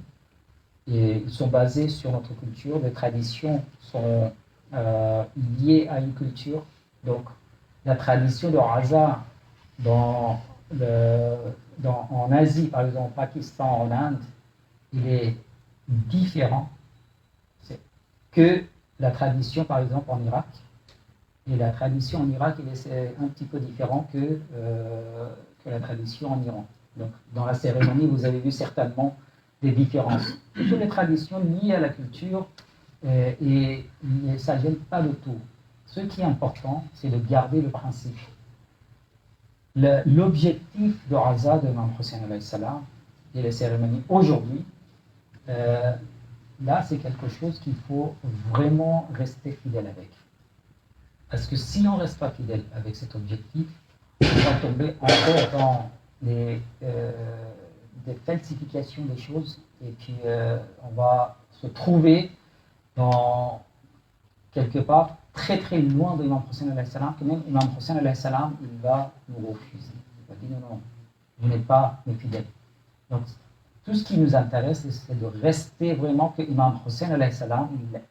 ils sont basées sur notre culture. Les traditions sont liées à une culture. Donc, la tradition de Raza en Asie, par exemple, au Pakistan, en Inde, il est différent que la tradition, par exemple, en Irak. Et la tradition en Irak, c'est un petit peu différent que la tradition en Iran. Donc, dans la cérémonie, vous avez vu certainement des différences. Ce sont des traditions liées à la culture et ça ne gêne pas le tout. Ce qui est important, c'est de garder le principe. L'objectif de Raza de Imam Hussein alayhi salam et les cérémonies aujourd'hui, là, c'est quelque chose qu'il faut vraiment rester fidèle avec. Parce que si on ne reste pas fidèle avec cet objectif, on va tomber encore dans des falsifications des choses, et puis on va se trouver dans quelque part très très loin de Imam Hussein alayhi salam, que même Imam Hussein alayhi salam, il va nous refuser. Il va dire non, vous n'êtes pas mes fidèles. Donc, tout ce qui nous intéresse, c'est de rester vraiment que Imam Hussein alayhi salam,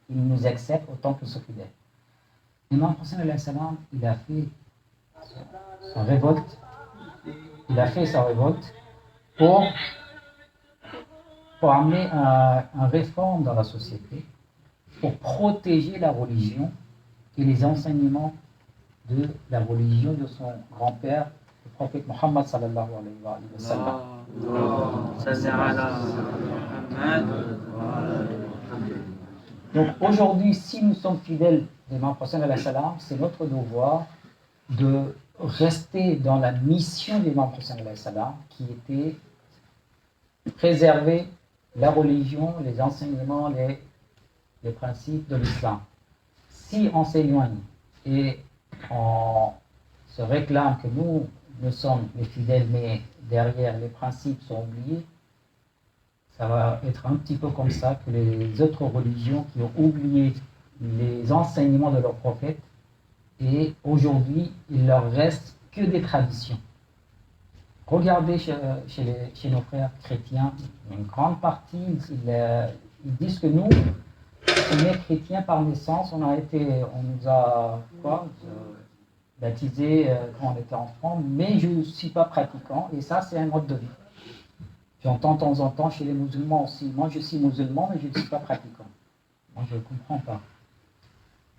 il nous accepte autant que ce fidèle. Imam Hussein alayhi salam, il a fait sa révolte. Il a fait sa révolte pour amener une réforme dans la société, pour protéger la religion et les enseignements de la religion de son grand-père, le prophète Mohammed sallallahu alayhi wa sallam. Donc aujourd'hui, si nous sommes fidèles d'Imam Hussein alayhi salam, c'est notre devoir de rester dans la mission d'Imam Hussein alayhi salam, qui était préserver la religion, les enseignements, les principes de l'islam. Si on s'éloigne et on se réclame que nous sommes les fidèles, mais derrière les principes sont oubliés, ça va être un petit peu comme ça que les autres religions qui ont oublié les enseignements de leurs prophètes, et aujourd'hui il leur reste que des traditions. Regardez chez nos frères chrétiens, une grande partie, ils disent que nous, on est chrétiens par naissance, on nous a baptisés quand on était enfant, mais je ne suis pas pratiquant, et ça c'est un mode de vie. J'entends de temps en temps chez les musulmans aussi, moi je suis musulman, mais je ne suis pas pratiquant. Moi je ne comprends pas.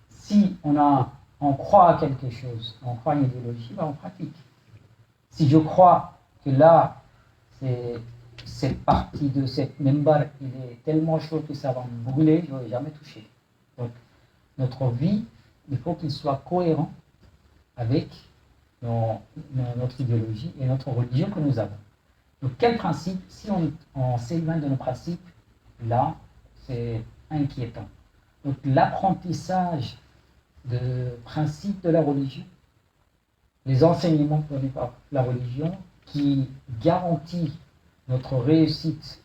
Si on croit à quelque chose, on croit à une idéologie, ben on pratique. Si je crois que là, cette partie de cette membre, il est tellement chaud que ça va me brûler, je ne vais jamais toucher. Donc, notre vie, il faut qu'il soit cohérent avec notre idéologie et notre religion que nous avons. Donc, quel principe? Si on s'éloigne de nos principes, là, c'est inquiétant. Donc, l'apprentissage de principes de la religion, les enseignements donnés par la religion qui garantit notre réussite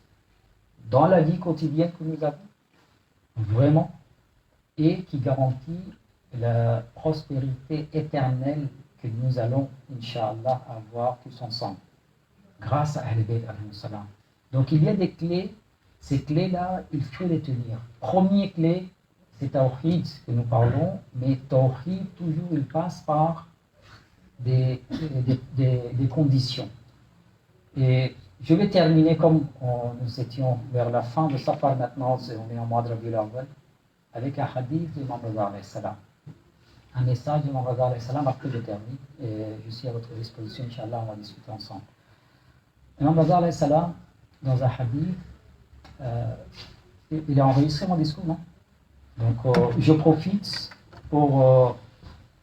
dans la vie quotidienne que nous avons, vraiment, et qui garantit la prospérité éternelle que nous allons, Inch'Allah, avoir tous ensemble, grâce à Ahl Bayt alayhi salam. Donc il y a des clés, ces clés-là, il faut les tenir. Première clé, c'est Tawhid que nous parlons, mais Tawhid, toujours, il passe par des conditions. Et je vais terminer comme nous étions vers la fin de Safar maintenant, on est en mois de Rabiul Awwal, avec un hadith d'Imam Reza alayhi salam. Un message d'Imam Reza alayhi salam, après je termine, et je suis à votre disposition, Inch'Allah, on va discuter ensemble. Imam Reza alayhi salam, dans un hadith, il a enregistré mon discours, non? Donc je profite pour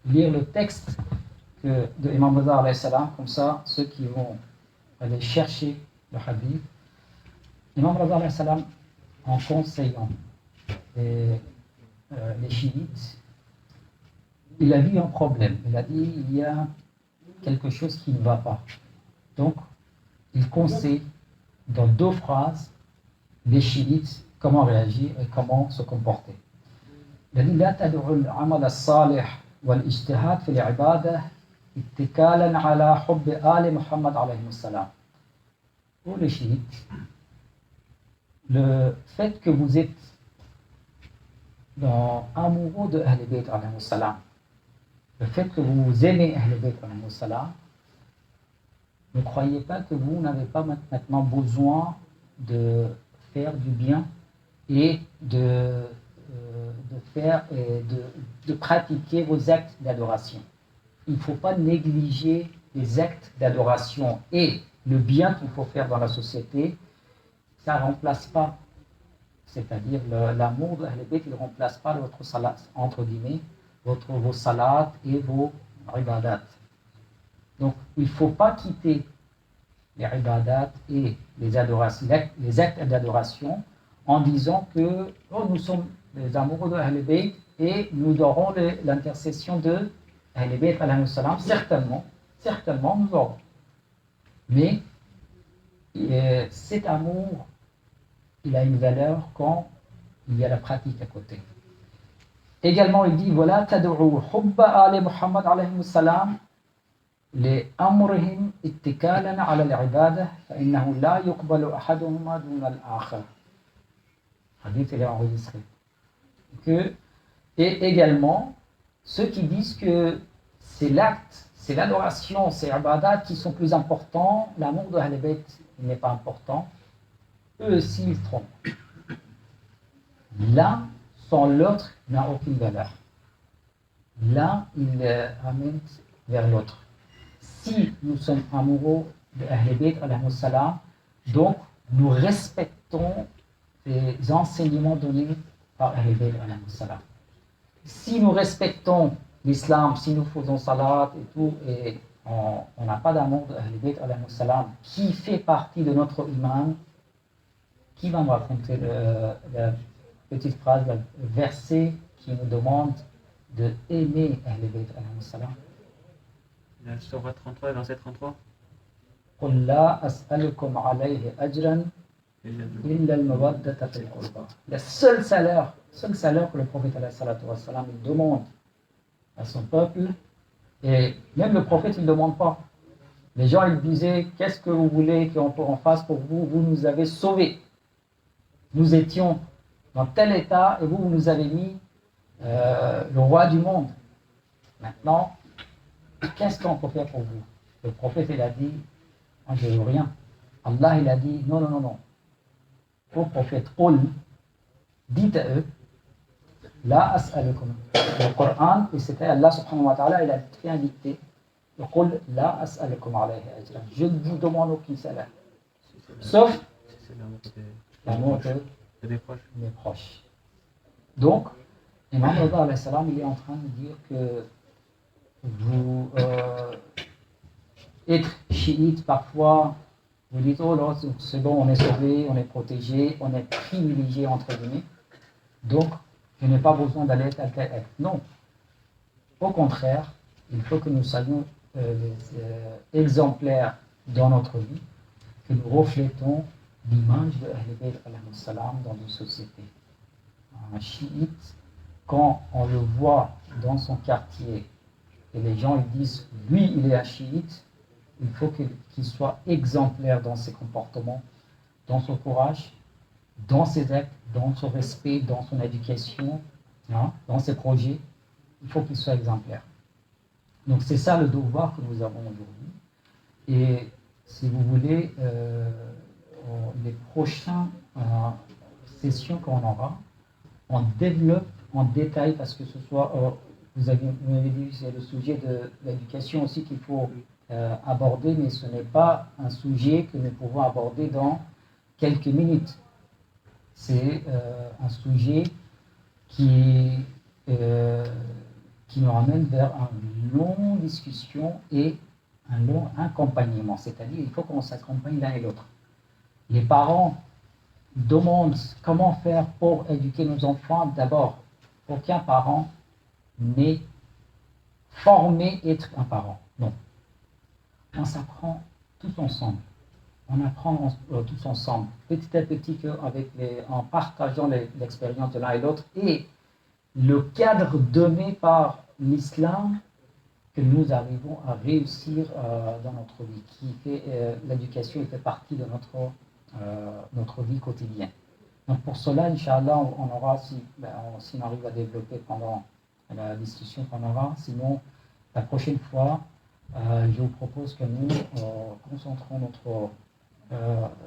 lire le texte de Imam Reza alayhi salam, comme ça, ceux qui vont aller chercher le hadith. Imam Reza alayhi salam, en conseillant les chiites, il a vu un problème. Il a dit il y a quelque chose qui ne va pas. Donc, il conseille dans 2 phrases les chiites comment réagir et comment se comporter. Il a dit لا تدعوا العمل الصالح والاجتهاد في العبادة اتكالا على حب آل محمد عليه السلام. Pour les chiites, le fait que vous êtes amoureux de Ahl Bayt alayhi salam, le fait que vous aimez Ahl Bayt alayhi salam, ne croyez pas que vous n'avez pas maintenant besoin de faire du bien et de pratiquer vos actes d'adoration. Il ne faut pas négliger les actes d'adoration et le bien qu'il faut faire dans la société. Ça ne remplace pas, c'est-à-dire l'amour de Ahl Bayt, il ne remplace pas votre salat, entre guillemets, vos salats et vos ibadat. Donc, il ne faut pas quitter les ibadat et les actes d'adoration en disant que nous sommes les amoureux de Ahl Bayt et nous aurons l'intercession de Ahl Bayt alayhi salam. Certainement, nous aurons. Mais cet amour, il a une valeur quand il y a la pratique à côté. Également, il dit voilà, tad'u hubba ali Muhammad alayhi salam لأمرهم اتكالا على العبادة فإنه لا يقبل أحدهما دون الآخر. Hadith est enregistré. Et également, ceux qui disent que c'est l'acte, c'est l'adoration, c'est ibadat qui sont plus importants, l'amour de Ahl Bayt n'est pas important, eux aussi ils trompent. L'un sans l'autre n'a aucune valeur. L'un il amène vers l'autre. Si nous sommes amoureux de Ahl Bayt alayhi salam, donc nous respectons les enseignements donnés par Ahl Bayt alayhi salam. Si nous respectons l'islam, si nous faisons salat et tout, et on n'a pas d'amour de Ahl Bayt alayhi salam qui fait partie de notre iman, qui va me raconter la petite phrase, le verset qui nous demande de aimer Ahl Bayt alayhi salam? La Surah 33, verset 33. قل لا أسألكم عليه أجرا إلا المودة في القربى. Le seul salaire que le prophète alayhi salatu wa salam, il demande à son peuple, et même le prophète il ne demande pas. Les gens ils disaient qu'est-ce que vous voulez qu'on fasse pour vous? Vous nous avez sauvés. Nous étions dans tel état et vous nous avez mis le roi du monde. Maintenant, qu'est-ce qu'on peut faire pour vous? Le prophète il a dit moi je ne veux rien. Allah il a dit non. Au prophète, dites à eux la as'alukum. Le Coran, et c'était Allah subhanahu wa ta'ala, il a fait un dicté. La as'alukum alayhi ajran. Je ne vous demande aucun salaire. Sauf l'amour de mes proches. Donc, Imam Reza alayhi salam, il est en train de dire que vous être chiite parfois, vous dites oh là c'est bon, on est sauvé, on est protégé, on est privilégié entre guillemets, donc je n'ai pas besoin d'aller tel. Non, au contraire, il faut que nous soyons exemplaires dans notre vie, que nous reflétons l'image de Ahl Bayt alayhi salam dans une société. Un chiite, quand on le voit dans son quartier et les gens ils disent lui il est un chiite, il faut qu'il soit exemplaire dans ses comportements, dans son courage, dans ses actes, dans son respect, dans son éducation, hein, dans ses projets. Il faut qu'il soit exemplaire. Donc c'est ça le devoir que nous avons aujourd'hui. Et si vous voulez, les prochaines sessions qu'on aura, on développe en détail, parce que ce soit, vous m'avez dit, c'est le sujet de l'éducation aussi qu'il faut aborder, mais ce n'est pas un sujet que nous pouvons aborder dans quelques minutes. C'est un sujet qui nous ramène vers une longue discussion et un long accompagnement. C'est-à-dire il faut qu'on s'accompagne l'un et l'autre. Les parents demandent comment faire pour éduquer nos enfants. D'abord, aucun parent n'est formé à être un parent. Non. On s'apprend tous ensemble. On apprend tous ensemble, petit à petit, en partageant l'expérience de l'un et l'autre et le cadre donné par l'islam, que nous arrivons à réussir dans notre vie. L'éducation fait partie de notre vie quotidienne. Donc pour cela, Inch'Allah, on aura, si on arrive à développer pendant la discussion qu'on aura, sinon la prochaine fois, je vous propose que nous concentrons notre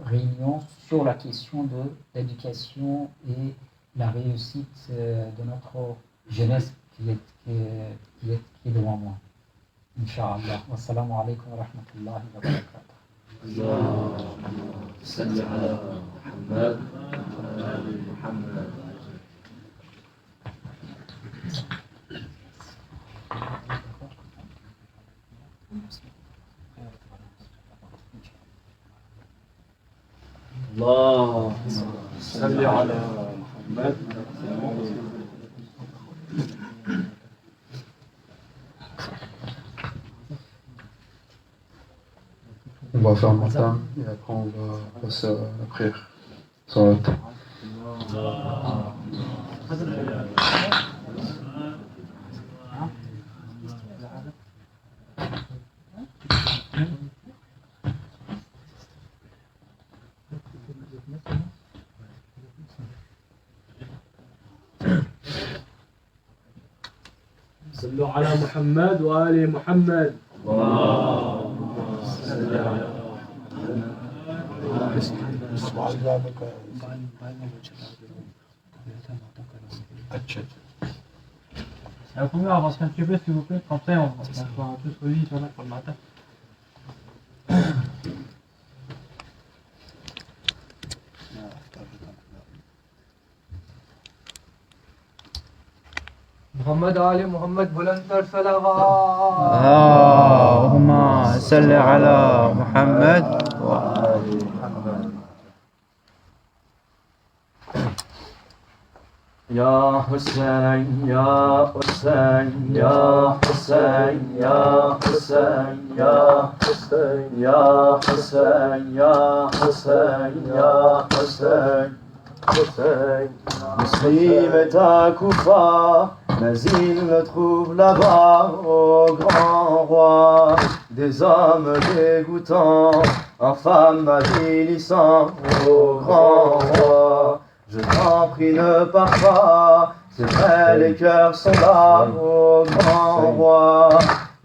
réunion sur la question de l'éducation et la réussite de notre jeunesse qui est devant moi. Inch'Allah. Wassalamu alaikum wa rahmatullahi wa barakatuh. اللهم صل على محمد وآل محمد. اللهم صل على محمد. On va faire un matin et après on va passer à la prière. Salat. صلوا على محمد وآل محمد. La première, avancez un petit peu s'il vous plaît, comme ça on va tous réunis sur là pour le matin. محمد آل محمد بلندتر صلوات. اللهم صل على محمد وآل محمد. يا حسين يا حسين يا حسين يا حسين يا حسين يا حسين يا حسين يا حسين حسين. Muslim est à Koufa, mais il me trouve là-bas, ô grand roi. Des hommes dégoûtants, infâmes, avilissants, ô grand roi. Je t'en prie, ne pars pas, c'est vrai, les cœurs sont là, ô grand roi.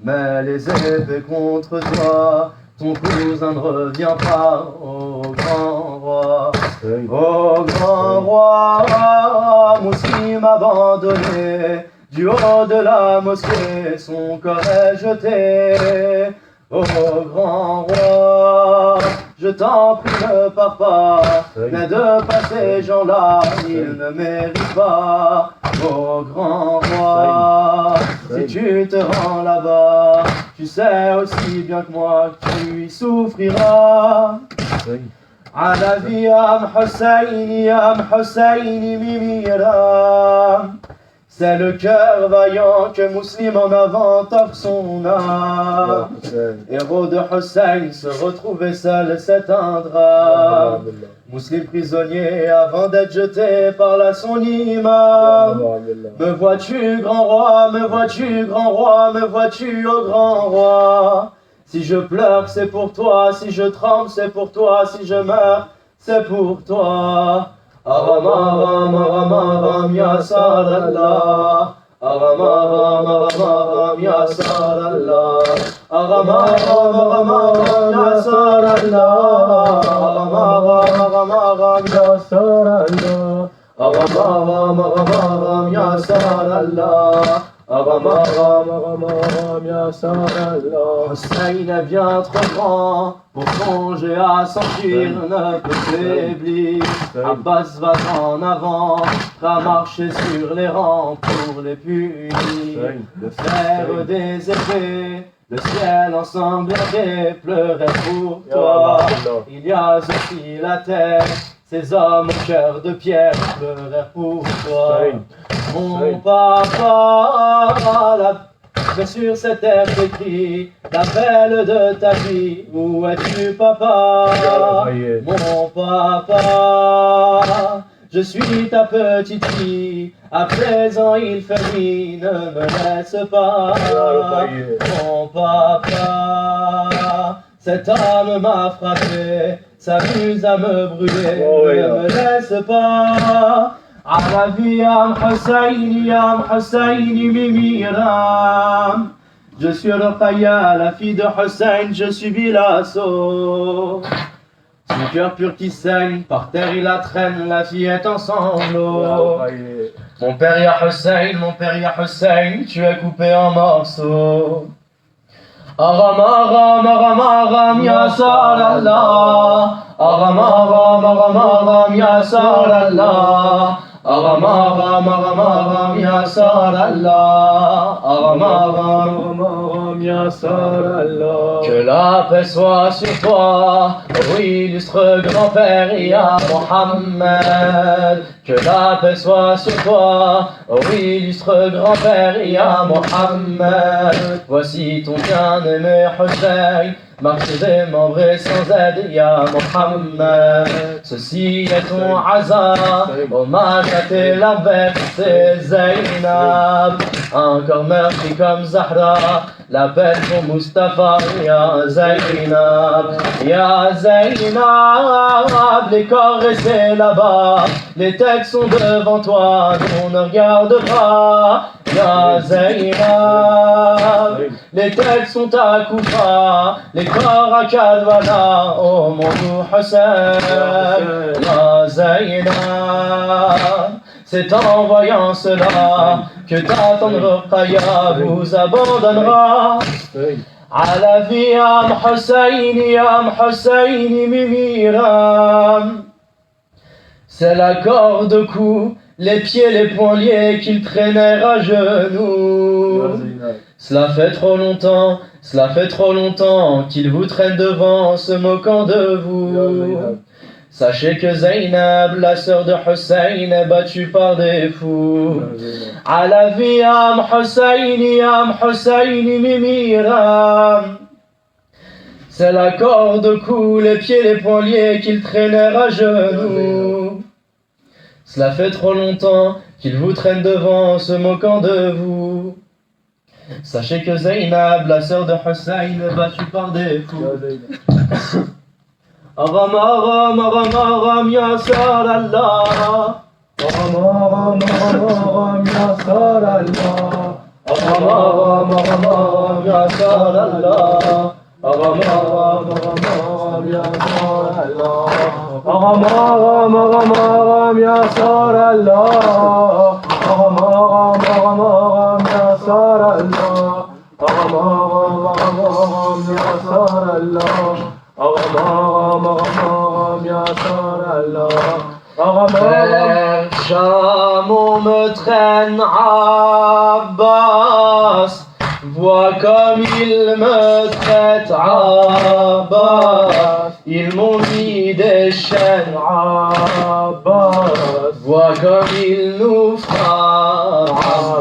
Mais les épées contre toi, ton cousin ne revient pas, ô grand roi. Ô grand roi, Moussim abandonné, du haut de la mosquée, son corps est jeté. Ô grand roi, je t'en prie, ne pars pas, mais de pas ces gens-là, ils ne méritent pas. Ô grand roi, si tu te rends là-bas, tu sais aussi bien que moi que tu y souffriras. على يا حسين يا حسين ميميرا C'est le cœur vaillant que Muslim en avant offre son âme. Héros de Hussein, se retrouver seul, c'est un drame. Muslim prisonnier avant d'être jeté par là son imam. Me vois-tu grand roi, me vois-tu grand roi, me vois-tu au grand roi. Si je pleure c'est pour toi, si je tremble c'est pour toi, si je meurs c'est pour toi. Aram aram aram aram ya Sarallah. Aram aram aram aram ya Sarallah. Aram aram aram aram ya Sarallah. Aram aram aram aram ya Sarallah. Aram aram aram aram ya Sarallah. Aram aram aram aram ya Sarallah. Hussein est bien trop grand pour songer à s'enfuir, ne peut faiblir. Abbas va en avant, à marcher sur les rangs pour les punir. Le fer des épées, le ciel ensanglanté pleurait pour toi. Il y a aussi la terre, ces hommes au cœur de pierre pleurèrent pour toi. Mon papa, bien sûr cette terre t'écrit l'appel de ta vie. Où es-tu papa? Mon papa, je suis ta petite fille. À présent il fait nuit, ne me laisse pas. Mon papa, cet homme m'a frappé, s'amuse à me brûler, ne me laisse pas. Arabi ya Hussein Mimiram. Je suis Ruqayya, la fille de Hussein, je subis l'assaut. Son cœur pur qui saigne, par terre il la traîne, la fille est en sanglots. Mon père ya Hussein, tu es coupé en morceaux. Aram aram aram aram ya Sarallah. Aram aram aram aram ya Sarallah. Aram aram aram aram ya Sarallah. Aram aram aram ya Sarallah. Que la paix soit sur toi, ô illustre grand-père ya Mohammed. Que la paix soit sur toi, ô illustre grand-père ya Mohammed. Voici ton bien-aimé Hussein, marche démembré sans aide ya Mohammed. Ceci est ton hasard, hommage à tes labeurs, c'est Zainab. Encore meurtri comme Zahra, l'appel pour Mustafa ya Zainab. Ya Zainab, les corps restés là-bas, les têtes sont devant toi, on ne regarde pas. Ya Zainab, les têtes sont à Koufa, les corps à Kadwana, oh mon doux Hussein. Ya Zainab, c'est en voyant cela que ta tendre Ruqayya vous abandonnera. Ala fi ya Hussein Mimiram. C'est la corde au cou, les pieds, les poings liés qu'ils traînèrent à genoux. Cela fait trop longtemps qu'ils vous traînent devant, se moquant de vous. Sachez que Zainab, la sœur de Hussein, est battue par des fous. Ala fi ya Hussein Mimiram. C'est la corde au cou, les pieds, les poings liés qu'ils traînèrent à genoux. Cela fait trop longtemps qu'ils vous traînent devant, se moquant de vous. Sachez que Zainab, la sœur de Hussein, est battue par des fous. Aram aram aram aram ya Sarallah. Aram aram aram aram ya Sarallah. Aram aram aram aram ya Sarallah. Aram aram aram aram ya Sarallah. Aram aram aram aram ya Sarallah. Aram aram aram aram ya Sarallah. Aram aram aram aram ya Sarallah. Aram aram aram ya Sarallah. Vers Cham on me traîne Abbas. Vois comme ils me traitent Abbas. Ils m'ont mis des chaînes Abbas. Vois comme ils nous frappent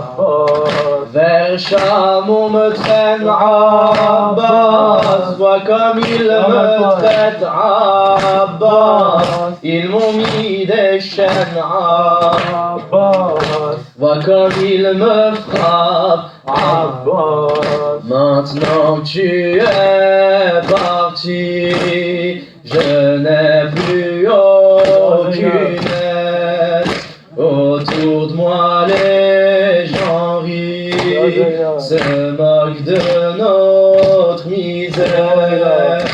Vers Cham on me traîne Abbas, vois comme ils me traitent Abbas. Ils m'ont mis des chaînes Abbas, vois comme ils me frappent Abbas. Maintenant que tu es parti, je n'ai plus aucune aide. Autour de moi les gens rient, se moquent de notre misère.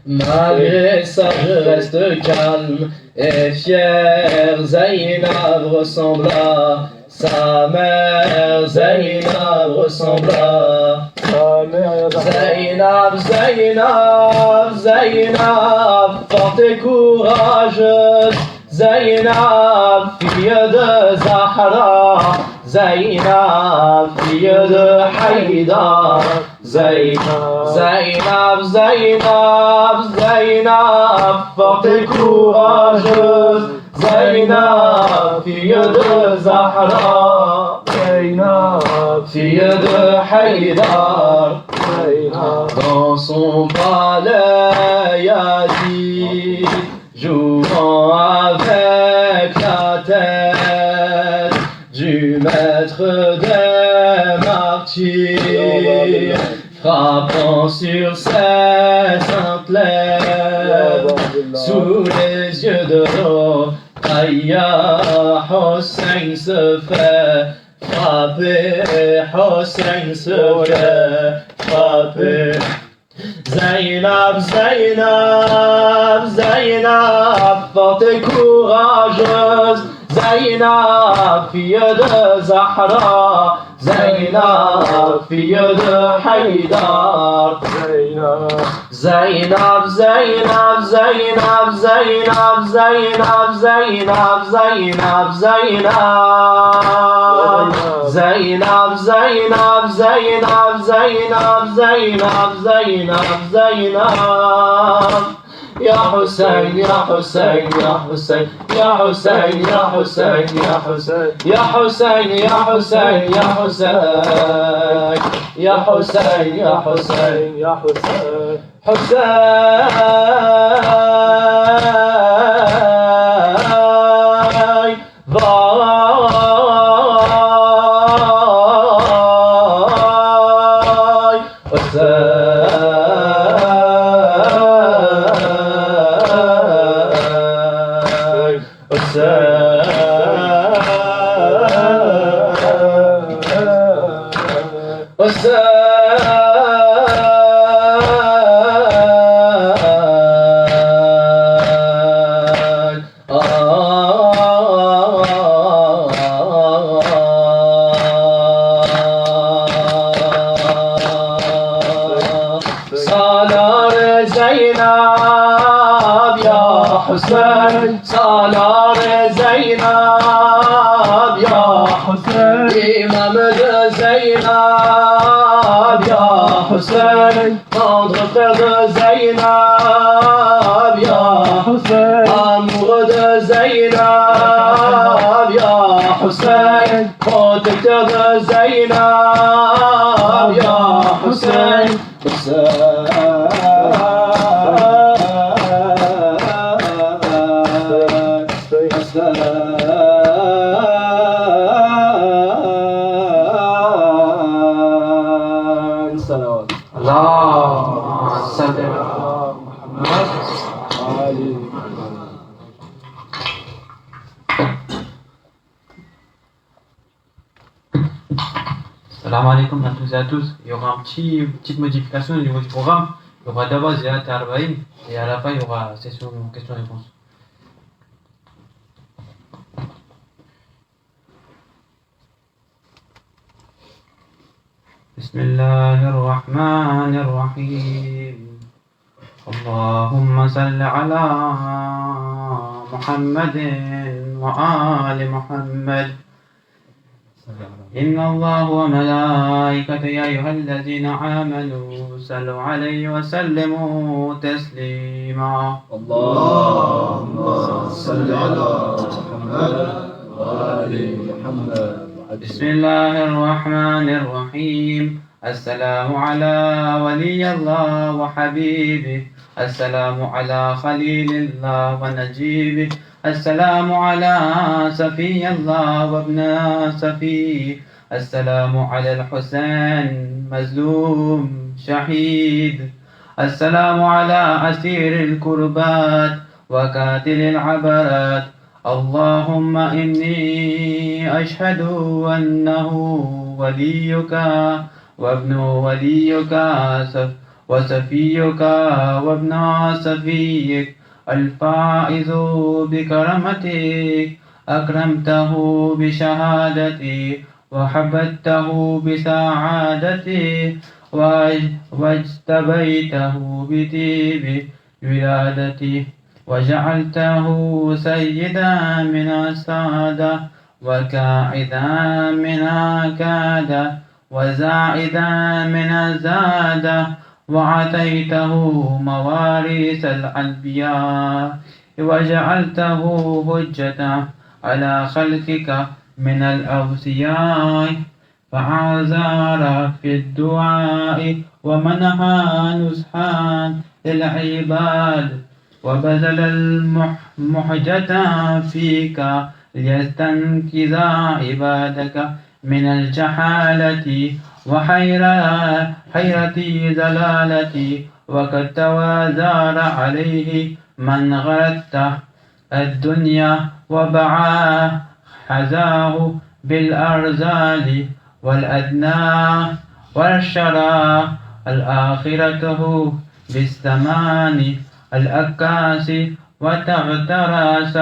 Malgré ça je reste calme et fier. Zainab ressemble à sa mère, Zainab ressemble à sa mère. Zainab, Zainab, Zainab, forte et courageuse. Zainab, fille de Zahra, Zainab, fille de Haïdar. Zainab, Zainab, Zainab, Zainab, forte et courageuse. Zainab, fille de Zahra, Zainab, fille de Haïdar. Dans son palais Yazid, jouant avec la tête du maître des martyrs, frappant sur ses saintes lèvres, sous les yeux de Rokhaya, Hossein se fait frapper, Hossein se fait frapper. Zainab, Zainab, Zainab, forte et courageuse. Zainab, fille de Zahra, Zainab, fille de Haïdar. Zainab, Zainab, Zainab, Zainab, Zainab, Zainab, Zainab, Zainab, Zainab, Zainab, Zainab, Zainab, Zainab, Zainab, Zainab. Ya Hussein, Ya Hussein, Ya Hussein, Ya Hussein, Ya Hussein, Ya Hussein, Ya Hussein, Ya Hussein, Ya Hussein, Ya Hussein, Ya Hussein, Ya Hussein, Salar Zainab, Ya Hussein, Imam de Zainab, Ya Hussein, tendre frère de Zainab, Ya Hussein, amoureux de Zainab, Ya Hussein, protecteur de Zainab, Ya Hussein, Salam alaikum à tous et à tous. Il y aura une petite modification au niveau du programme. Il y aura d'abord Ziyat et Arbaïn et à la fin il y aura session questions-réponses. Bismillahirrahmanirrahim. Allahumma salli ala Muhammadin wa ali Muhammad. إن الله وملائكته يا أيها الذين آمنوا صلوا عليه وسلموا تسليما اللهم صل على محمد وآل محمد. بسم الله الرحمن الرحيم. السلام على ولي الله وحبيبه، السلام على خليل الله ونجيبه، السلام على صفي الله وابن صفيه، السلام على الحسين مظلوم شهيد، السلام على أسير الكربات وقاتل العبرات. اللهم إني أشهد أنه وليك وابن وليك وصفيك وابن صفيك، الفائز بكرمتك، أكرمته بشهادتي وحببته بسعادتي واجتبيته بطيب ولادتي وجعلته سيدا من السادة وكائدا من كادة وزائدا من الزادة وعطيته مواريث الأنبياء وجعلته حجة على خلقك من الأوصياء، فعذر في الدعاء ومنها نصحا للعباد وبذل المحجة فيك ليستنقذ عبادك من الجحالة وحيرة زلالة، وقد توازار عليه من غرته الدنيا وبعاه حزاه بالأرزال والأدنى والشرى، الآخرة بالثمان الأكاس وتغترس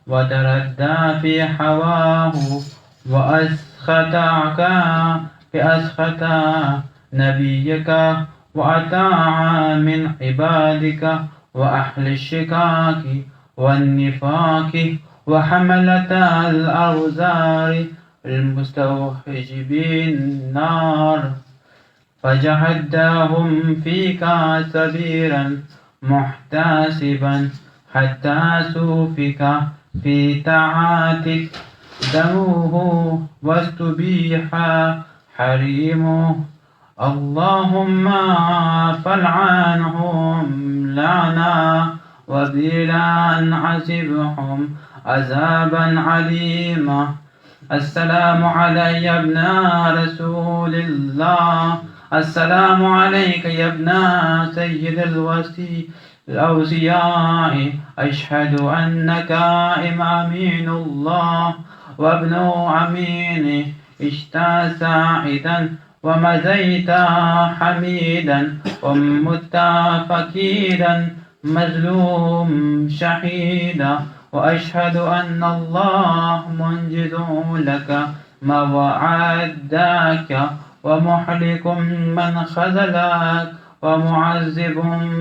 وتردى في حواه وأسخطك بأسخط نبيك وأطاع من عبادك وأهل الشكاك والنفاق وحملة الأوزار المستوحجبين النار، فجهدهم فيك سبيرا محتسبا حتى سوفك في طاعتك دمه واستبيح حريمه. اللهم فلعنهم لعنا وبلا عذبهم عذابا عليما. السلام علي يا ابن رسول الله، السلام عليك يا ابن سيد الأوصياء، أشهد أنك أمين الله وابن أمينه، اشتى ساعدا ومزيت حميدا ومت فكيدا مظلوم شهيدا، وأشهد أن الله منجز لك ما وعدك ومحلك من خذلك ومعذب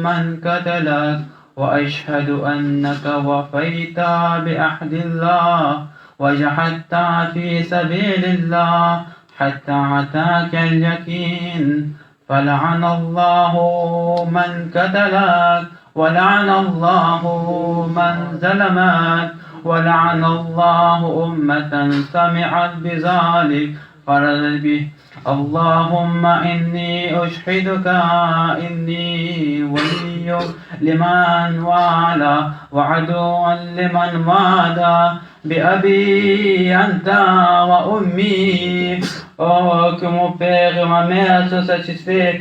من قتلك، وأشهد أنك وفيت بأحد الله وجحدت في سبيل الله حتى أتاك اليقين، فلعن الله من قتلك ولعن الله من ظلمك ولعن الله أمة سمعت بذلك فرضت به. اللهم إني أشهدك إني ولي لمن والى وعدو لمن وادى بأبي أنت وأمي. Oh, que mon père et ma mère soient satisfaits,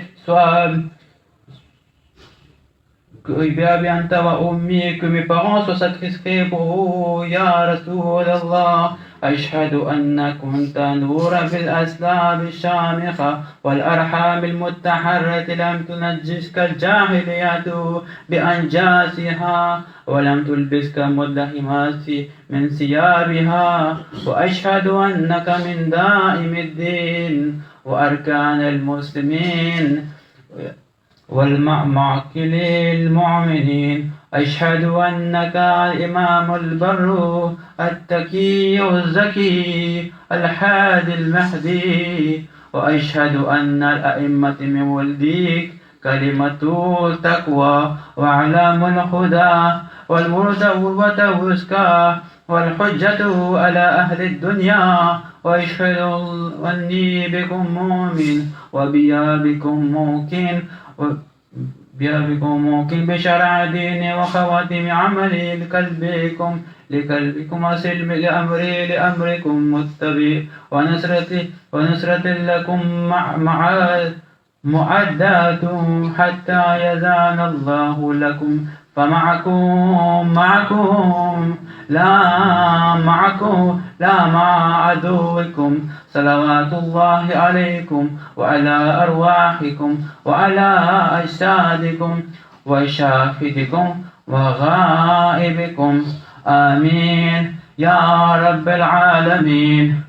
بأبي أنت وأمي, que mes parents soient satisfaits pour vous, يا رسول الله. أشهد أن كنت نورا في الأسلاب الشامخة والأرحام المتحرة، لم تنجسك الجاهلية بأنجاسها ولم تلبسك مدهمات من ثيابها. وأشهد أنك من دائم الدين وأركان المسلمين والمعقل المؤمنين. أشهد أنك الإمام البر التقي الزكي الحادي المهدي. وأشهد أن الأئمة من ولديك كلمة التقوى وأعلام الهدى والمرد والوسكى والحجة على أهل الدنيا ويشهد أني بكم مؤمن بكم موقن بشرع ديني وخواتم عملي لكلبكم وسلم لأمركم متبع ونصرة لكم معدات حتى يزال الله لكم فمعكم لا مع عدوكم صلوات الله عليكم وعلى أرواحكم وعلى أجسادكم وشاهدكم وغائبكم آمين يا رب العالمين.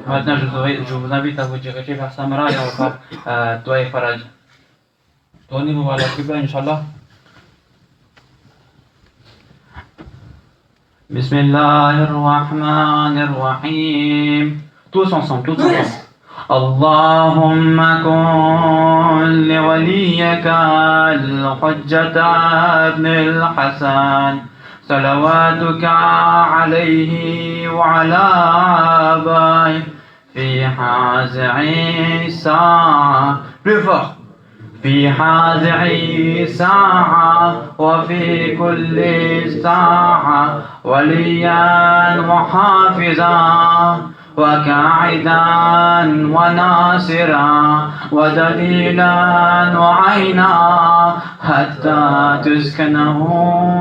Maintenant, je vous invite à vous diriger vers Samra et on va faire Dua et Faraj. Tournez-vous vers la Qibla, Inch'Allah. Bismillahirrahmanirrahim. Tous ensemble. اللهم كن لوليك الحجة ابن الحسن صلواتك عليه وعلى آبائه في هذه الساعة وفي كل ساعة وليا وحافظا وكاعدا وناصرا ودليلا وعينا حتى تسكنه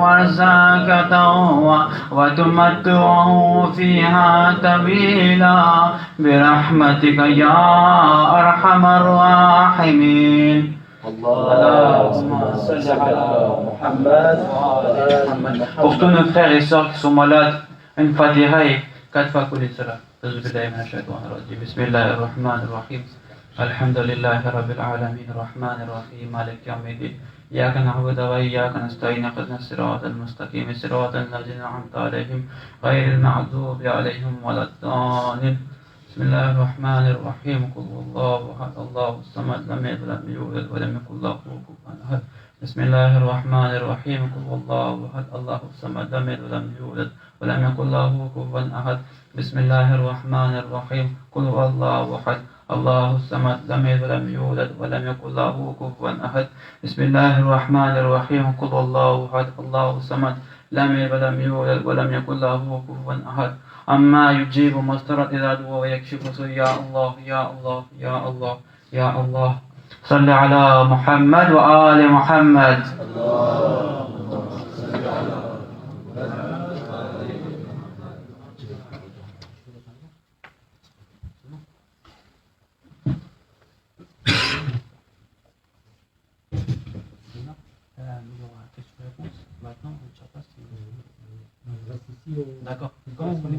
ورزاقته وتمتعه فيها طويلا برحمتك يا أرحم الراحمين. Pour tous nos frères et sœurs qui sont malades, une fatiha et 4 fois couler cela. بسم الله الرحمن الرحيم الحمد لله رب العالمين الرحمن الرحيم مالك يوم الدين إياك نعبد وإياك نستعين اهدنا الصراط المستقيم صراط الذين أنعمت عليهم غير المغضوب عليهم ولا الضالين. بسم الله الرحمن الرحيم قل هو الله أحد الله الصمد لم يلد ولم يولد ولم يكن له كفوا أحد. بسم الله الرحمن الرحيم قل هو الله أحد الله الصمد لم يلد ولم يولد ولم يكن له كفوا أحد. بسم الله الرحمن الرحيم قل هو الله أحد الله الصمد لم يلد ولم يولد ولم يكن له كفوا أحد. بسم الله الرحمن الرحيم قل هو الله أحد الله الصمد لم يلد ولم يولد ولم يكن له كفوا أحد. أما يجيب مضطر إذا دعا ويكشف سوء يا الله يا الله يا الله يا الله. صل على محمد وآل محمد. D'accord. Quand vous voulez.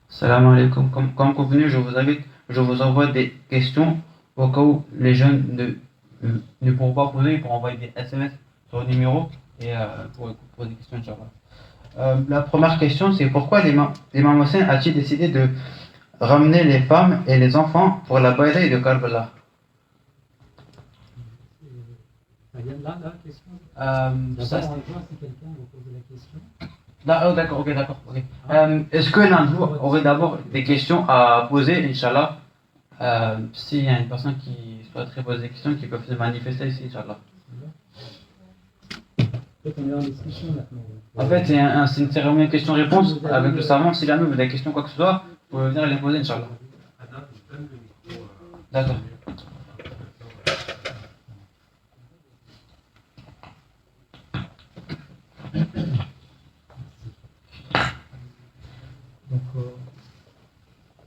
Salam alaikum. Comme convenu, je vous envoie des questions au cas où les jeunes ne pourront pas poser, ils pourront envoyer des SMS sur le numéro et pour poser des questions, Inch'Allah. La première question, c'est pourquoi l'imam Hossein a-t-il décidé de ramener les femmes et les enfants pour la bataille de Karbala? Ça vient de là, la question Ça, c'est quelqu'un qui vous pose la question. D'accord, ok, d'accord. Okay. Est-ce que l'un de vous aurait d'abord des questions à poser, Inch'Allah? S'il y a une personne qui souhaiterait poser des questions, qui peut se manifester ici, Inch'Allah. En fait, c'est une cérémonie de questions-réponses avec le savant. Si jamais vous avez des questions, quoi que ce soit, vous pouvez venir les poser, Inch'Allah. D'accord. Donc,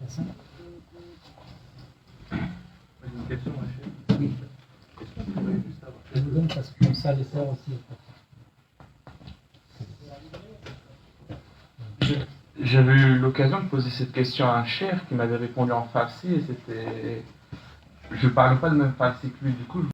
personne. Une question, oui. Je vous donne parce que comme ça, les sœurs aussi. j'avais eu l'occasion de poser cette question à un chef qui m'avait répondu en farsi et c'était... Je parlais pas le même farsi que lui, du coup